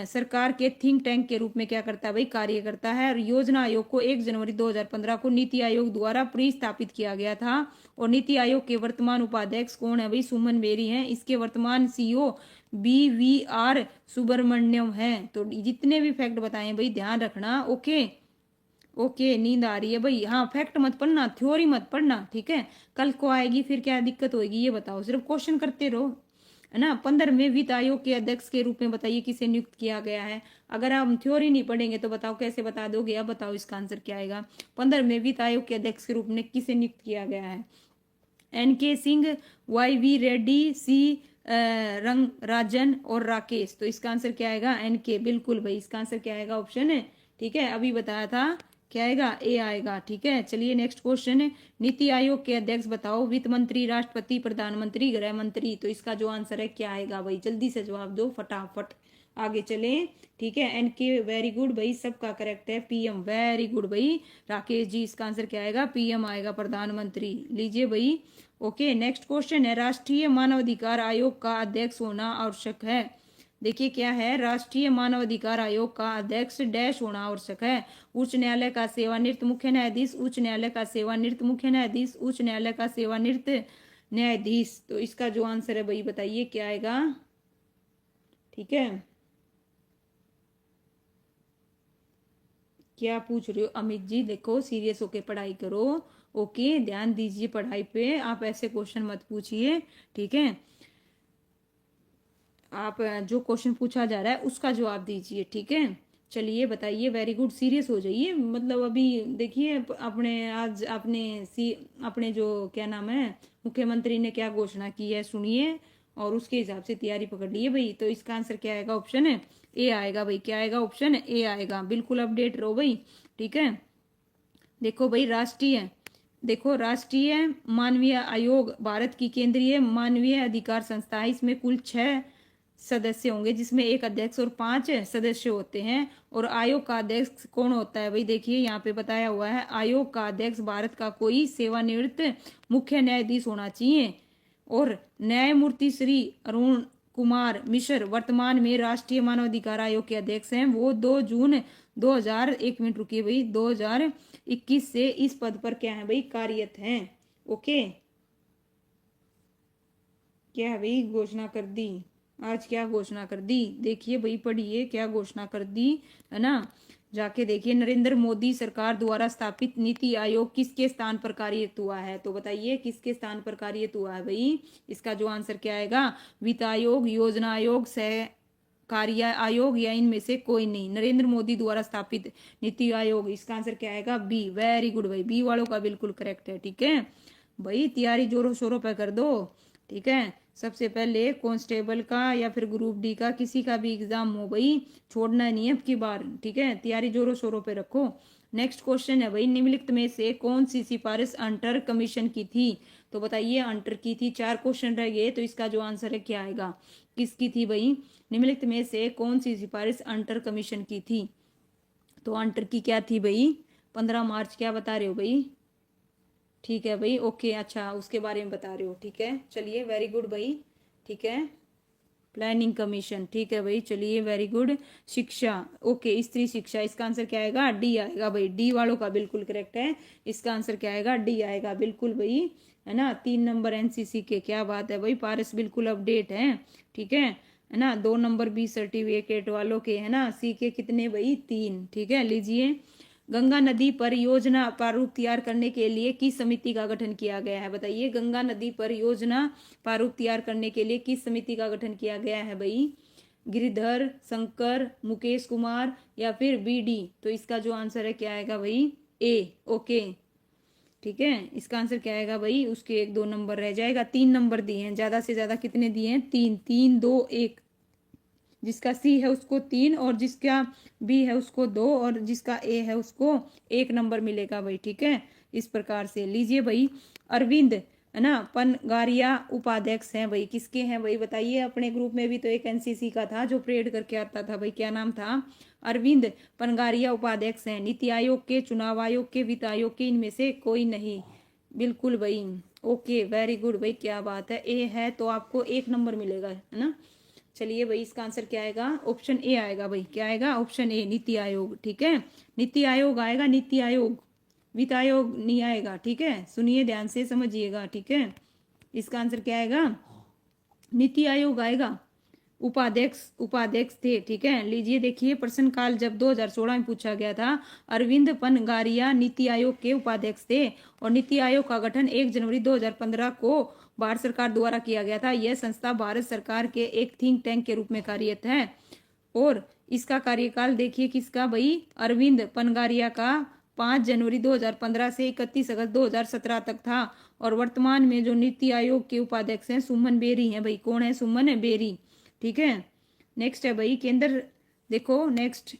सरकार के थिंक टैंक के रूप में क्या करता है भाई, कार्य करता है। और योजना आयोग को 1 जनवरी 2015 को नीति आयोग द्वारा प्रतिस्थापित किया गया था। और नीति आयोग के वर्तमान उपाध्यक्ष कौन है भाई, सुमन बेरी हैं। इसके वर्तमान CEO BVR सुब्रमण्यम है। तो जितने भी फैक्ट बताए भाई ध्यान रखना, ओके। ओके, नींद आ रही है भाई। हाँ, फैक्ट मत पढ़ना, थ्योरी मत पढ़ना, ठीक है। कल को आएगी फिर क्या दिक्कत होगी ये बताओ, सिर्फ क्वेश्चन करते रहो, है ना। 15वें वित्त आयोग के अध्यक्ष के रूप में बताइए किसे नियुक्त किया गया है। अगर आप थ्योरी नहीं पढ़ेंगे तो बताओ कैसे बता दोगे। अब बताओ इसका आंसर क्या आएगा। 15वें वित्त आयोग के अध्यक्ष के रूप में किसे नियुक्त किया गया है। NK सिंह, YV रेड्डी, सी रंगराजन और राकेश। तो इसका आंसर क्या आएगा, NK। बिल्कुल भाई, इसका आंसर क्या आएगा, ऑप्शन है, ठीक है। अभी बताया था, क्या आएगा, A आएगा, ठीक है। चलिए नेक्स्ट क्वेश्चन है, नीति आयोग के अध्यक्ष बताओ। वित्त मंत्री, राष्ट्रपति, प्रधानमंत्री, गृह मंत्री। तो इसका जो आंसर है क्या आएगा भाई, जल्दी से जवाब दो फटाफट, आगे चले, ठीक है। NK वेरी गुड भाई, सबका करेक्ट है। PM वेरी गुड भाई। राकेश जी, इसका आंसर क्या आएगा, PM आएगा, प्रधानमंत्री। लीजिए भाई, ओके। नेक्स्ट क्वेश्चन है, राष्ट्रीय मानवाधिकार आयोग का अध्यक्ष होना आवश्यक है। देखिए क्या है, राष्ट्रीय मानवाधिकार आयोग का अध्यक्ष डैश होना आवश्यक है। उच्च न्यायालय का सेवानिवृत्त मुख्य न्यायाधीश, उच्च न्यायालय का सेवानिवृत्त मुख्य न्यायाधीश, उच्च न्यायालय का सेवानिवृत्त न्यायाधीश। तो इसका जो आंसर है भाई बताइए क्या आएगा, ठीक है। क्या पूछ रहे हो अमित जी, देखो सीरियस होके पढ़ाई करो, ओके। ध्यान दीजिए पढ़ाई पे, आप ऐसे क्वेश्चन मत पूछिए, ठीक है। आप जो क्वेश्चन पूछा जा रहा है उसका जवाब दीजिए, ठीक है। चलिए बताइए, वेरी गुड, सीरियस हो जाइए। मतलब अभी देखिए अपने आज अपने जो क्या नाम है, मुख्यमंत्री ने क्या घोषणा की है सुनिए, और उसके हिसाब से तैयारी पकड़ लीजिए भाई। तो इसका आंसर क्या आएगा, ऑप्शन है A आएगा भाई। क्या आएगा, ऑप्शन A आएगा। बिल्कुल अपडेट रहो भाई, ठीक है। देखो भाई, राष्ट्रीय मानवीय आयोग भारत की केंद्रीय मानवीय अधिकार संस्था है। इसमें कुल 6 सदस्य होंगे, जिसमें एक अध्यक्ष और 5 सदस्य होते हैं। और आयोग का अध्यक्ष कौन होता है भाई, देखिए यहाँ पे बताया हुआ है, आयोग का अध्यक्ष भारत का कोई सेवानिवृत्त मुख्य न्यायाधीश होना चाहिए। और न्यायमूर्ति श्री अरुण कुमार मिश्र वर्तमान में राष्ट्रीय मानवाधिकार आयोग के अध्यक्ष हैं। वो 2 जून 2000, एक मिनट रुकिए भाई, 2021 से इस पद पर क्या है भाई, कार्यरत हैं, ओके। क्या है भाई, घोषणा कर दी आज, क्या घोषणा कर दी, देखिए भाई पढ़िए क्या घोषणा कर दी, है ना। जाके देखिए, नरेंद्र मोदी सरकार द्वारा स्थापित नीति आयोग किसके स्थान पर कार्यरत हुआ है। तो बताइए किसके स्थान पर कार्यरत हुआ है भाई। इसका जो आंसर क्या आएगा, वित्त आयोग, योजना आयोग, सह कार्य आयोग, या इनमें से कोई नहीं। नरेंद्र मोदी द्वारा स्थापित नीति आयोग, इसका आंसर क्या आएगा, B। वेरी गुड भाई, B वालों का बिल्कुल करेक्ट है, ठीक है भाई। तैयारी जोरों शोरों पर कर दो, ठीक है। सबसे पहले कांस्टेबल का या फिर ग्रुप D का किसी का भी एग्जाम हो भाई, छोड़ना नहीं है अब की बार, ठीक है। तैयारी जोरों शोरों पे रखो। नेक्स्ट क्वेश्चन है भाई, निम्नलिखित में से कौन सी सिफारिश अंटर कमीशन की थी। तो बताइए, अंटर की थी। 4 क्वेश्चन रह गए, तो इसका जो आंसर है क्या आएगा, किसकी थी भाई, निम्नलिखित में से कौन सी सिफारिश अंटर कमीशन की थी। तो अंटर की क्या थी भाई, 15 मार्च, क्या बता रहे हो भाई, ठीक है भाई, ओके। अच्छा, उसके बारे में बता रहे हो, ठीक है। चलिए वेरी गुड भाई, ठीक है। प्लानिंग कमीशन, ठीक है भाई। चलिए वेरी गुड। शिक्षा, ओके, स्त्री शिक्षा, इसका आंसर क्या आएगा, D आएगा भाई। D वालों का बिल्कुल करेक्ट है, इसका आंसर क्या आएगा, D आएगा, बिल्कुल भाई, है ना। 3 नंबर NCC के, क्या बात है भाई, पारस बिल्कुल अपडेट है, ठीक है ना। 2 नंबर B सर्टिफिकेट वालों के, है ना। C के कितने भाई, 3, ठीक है। लीजिए, गंगा नदी पर योजना प्रारूप तैयार करने के लिए किस समिति का गठन किया गया है। बताइए, गंगा नदी पर योजना प्रारूप तैयार करने के लिए किस समिति का गठन किया गया है भाई, गिरिधर, शंकर, मुकेश कुमार, या फिर BD। तो इसका जो आंसर है क्या आएगा भाई, A, ओके, ठीक है। इसका आंसर क्या आएगा भाई, उसके 1-2 नंबर रह जाएगा। 3 नंबर दिए हैं, ज्यादा से ज्यादा कितने दिए हैं, 3, 3, 2, 1। जिसका C है उसको 3, और जिसका B है उसको 2, और जिसका A है उसको 1 नंबर मिलेगा भाई, ठीक है। इस प्रकार से लीजिए भाई, अरविंद, है ना, पनगारिया उपाध्यक्ष हैं भाई, किसके हैं भाई बताइए। अपने ग्रुप में भी तो एक NCC का था जो परेड करके आता था भाई, क्या नाम था, अरविंद पनगारिया उपाध्यक्ष हैं। नीति आयोग के, चुनाव आयोग के, वित्त आयोग के, इनमें से कोई नहीं, बिल्कुल भाई, ओके, वेरी गुड भाई, क्या बात है। A है तो आपको 1 नंबर मिलेगा, है ना। चलिए भाई, इसका आंसर क्या आएगा, ऑप्शन A आएगा भाई। क्या आएगा, ऑप्शन A, नीति आयोग, ठीक है। नीति आयोग आएगा, नीति आयोग, वित्त आयोग नहीं आएगा, ठीक है। सुनिए ध्यान से, समझिएगा, ठीक है। इसका आंसर क्या आएगा, नीति आयोग आएगा, उपाध्यक्ष थे। ठीक है, लीजिए देखिए प्रश्न काल जब 2016 में पूछा गया था, अरविंद पनगारिया नीति आयोग के उपाध्यक्ष थे और नीति आयोग का गठन 1 जनवरी 2015 को भारत सरकार द्वारा किया गया था। यह संस्था भारत सरकार के एक थिंक टैंक के रूप में कार्यरत है और इसका कार्यकाल देखिए किसका भाई, अरविंद पनगारिया का 5 जनवरी 2015 से 31 अगस्त 2017 तक था। और वर्तमान में जो नीति आयोग के उपाध्यक्ष हैं सुमन बेरी हैं भाई। कौन है? सुमन बेरी। ठीक है, नेक्स्ट है भाई केंद्र, देखो नेक्स्ट,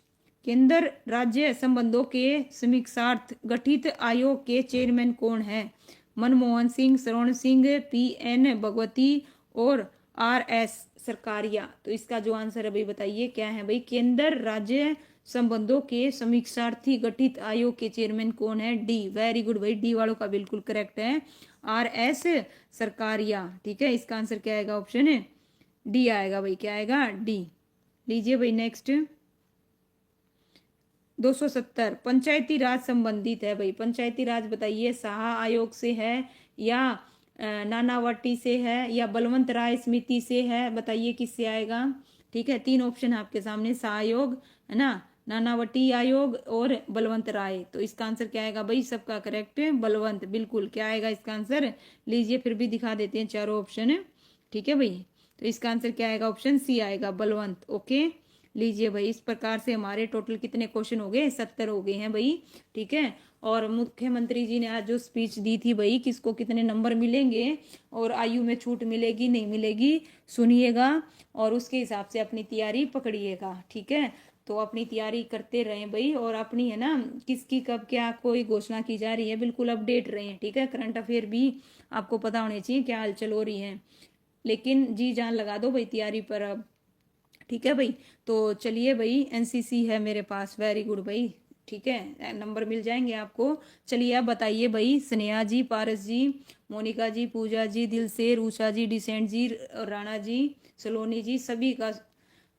केंद्र राज्य संबंधों के समीक्षार्थ गठित आयोग के चेयरमैन कौन है? मनमोहन सिंह, शरण सिंह, PN भगवती और RS सरकारिया। तो इसका जो आंसर है भाई बताइए क्या है भाई, केंद्र राज्य संबंधों के समीक्षार्थी गठित आयोग के चेयरमैन कौन है? डी। वेरी गुड भाई, डी वालों का बिल्कुल करेक्ट है, RS सरकारिया। ठीक है, इसका आंसर क्या आएगा? ऑप्शन है डी आएगा भाई। क्या आएगा? डी। लीजिए भाई नेक्स्ट 270 पंचायती राज संबंधित है भाई। पंचायती राज बताइए शाह आयोग से है या नानावटी से है या बलवंत राय समिति से है? बताइए किससे आएगा? ठीक है, 3 ऑप्शन है आपके सामने, शाह आयोग है ना, नानावटी आयोग और बलवंत राय। तो इसका आंसर क्या आएगा भाई? सबका करेक्ट बलवंत, बिल्कुल। क्या आएगा इसका आंसर? लीजिए फिर भी दिखा देते हैं चारों ऑप्शन। ठीक है भाई, तो इसका आंसर क्या आएगा? ऑप्शन सी आएगा, बलवंत। ओके, लीजिए भाई इस प्रकार से हमारे टोटल कितने क्वेश्चन हो गए? 70 हो गए हैं भाई। ठीक है, और मुख्यमंत्री जी ने आज जो स्पीच दी थी भाई, किसको कितने नंबर मिलेंगे और आयु में छूट मिलेगी नहीं मिलेगी, सुनिएगा और उसके हिसाब से अपनी तैयारी पकड़िएगा। ठीक है, तो अपनी तैयारी करते रहें भाई, और अपनी है ना किसकी कब क्या कोई घोषणा की जा रही है बिल्कुल अपडेट रहें। ठीक है, करंट अफेयर भी आपको पता होने चाहिए क्या हलचल हो रही है, लेकिन जी जान लगा दो भाई तैयारी पर अब। ठीक है भाई, तो चलिए भाई NCC है मेरे पास, वेरी गुड भाई। ठीक है, नंबर मिल जाएंगे आपको। चलिए आप बताइए भाई, स्नेहा जी, पारस जी, मोनिका जी, पूजा जी, दिलसेर, उषा जी, डिसेंट जी, राणा जी, सलोनी जी, सभी का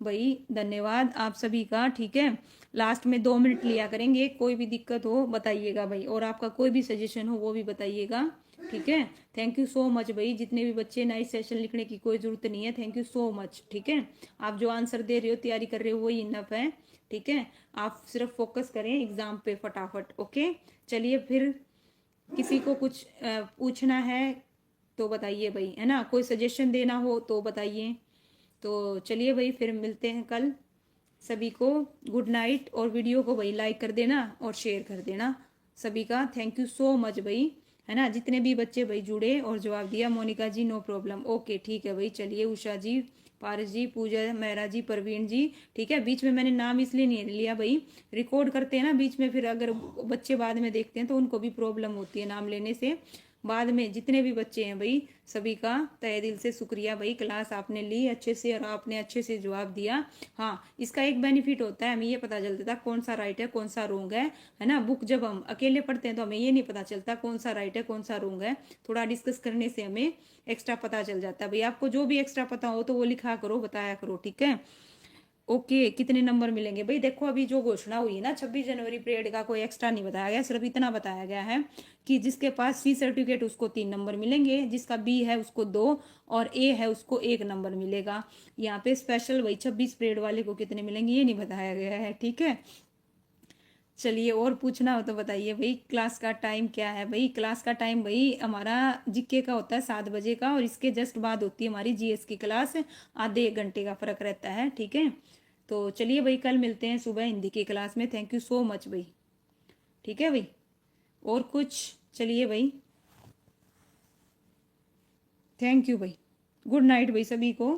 भाई धन्यवाद आप सभी का। ठीक है, लास्ट में 2 मिनट लिया करेंगे, कोई भी दिक्कत हो बताइएगा भाई, और आपका कोई भी सजेशन हो वो भी बताइएगा। ठीक है, थैंक यू सो मच भाई। जितने भी बच्चे नए सेशन लिखने की कोई जरूरत नहीं है, थैंक यू सो मच। ठीक है, आप जो आंसर दे रहे हो तैयारी कर रहे हो वही इनफ है। ठीक है, आप सिर्फ फोकस करें एग्जाम पे फटाफट। ओके, चलिए फिर किसी को कुछ पूछना है तो बताइए भाई, है ना, कोई सजेशन देना हो तो बताइए। तो चलिए भाई फिर मिलते हैं कल। सभी को गुड नाइट, और वीडियो को भाई लाइक कर देना और शेयर कर देना सभी का। थैंक यू सो मच भाई, है ना, जितने भी बच्चे भाई जुड़े और जवाब दिया। मोनिका जी नो प्रॉब्लम, ओके ठीक है भाई। चलिए उषा जी, पारस जी, पूजा, मेहरा जी, प्रवीण जी। ठीक है, बीच में मैंने नाम इसलिए नहीं लिया भाई, रिकॉर्ड करते हैं ना बीच में, फिर अगर बच्चे बाद में देखते हैं तो उनको भी प्रॉब्लम होती है नाम लेने से बाद में। जितने भी बच्चे हैं भाई सभी का तहे दिल से शुक्रिया भाई, क्लास आपने ली अच्छे से और आपने अच्छे से जवाब दिया। हाँ, इसका एक बेनिफिट होता है, हमें ये पता चलता था कौन सा राइट है कौन सा रॉन्ग है ना। बुक जब हम अकेले पढ़ते हैं तो हमें ये नहीं पता चलता कौन सा राइट है कौन सा रॉन्ग है, थोड़ा डिस्कस करने से हमें एक्स्ट्रा पता चल जाता है भाई। आपको जो भी एक्स्ट्रा पता हो तो वो लिखा करो, बताया करो। ठीक है, ओके, कितने नंबर मिलेंगे भाई? देखो अभी जो घोषणा हुई है ना 26 जनवरी परेड का, कोई एक्स्ट्रा नहीं बताया गया, सिर्फ इतना बताया गया है कि जिसके पास C सर्टिफिकेट उसको 3 नंबर मिलेंगे, जिसका B है उसको 2 और A है उसको 1 नंबर मिलेगा। यहाँ पे स्पेशल भाई 26 परेड वाले को कितने मिलेंगे ये नहीं बताया गया है। ठीक है, चलिए और पूछना हो तो बताइए भाई। क्लास का टाइम क्या है भाई? क्लास का टाइम भाई हमारा GK का होता है 7 बजे का, और इसके जस्ट बाद होती है हमारी GS की क्लास, आधे 1 घंटे का फर्क रहता है। ठीक है, तो चलिए भाई कल मिलते हैं सुबह हिंदी की क्लास में। थैंक यू सो मच भाई। ठीक है भाई, और कुछ? चलिए भाई, थैंक यू भाई, गुड नाइट भाई सभी को।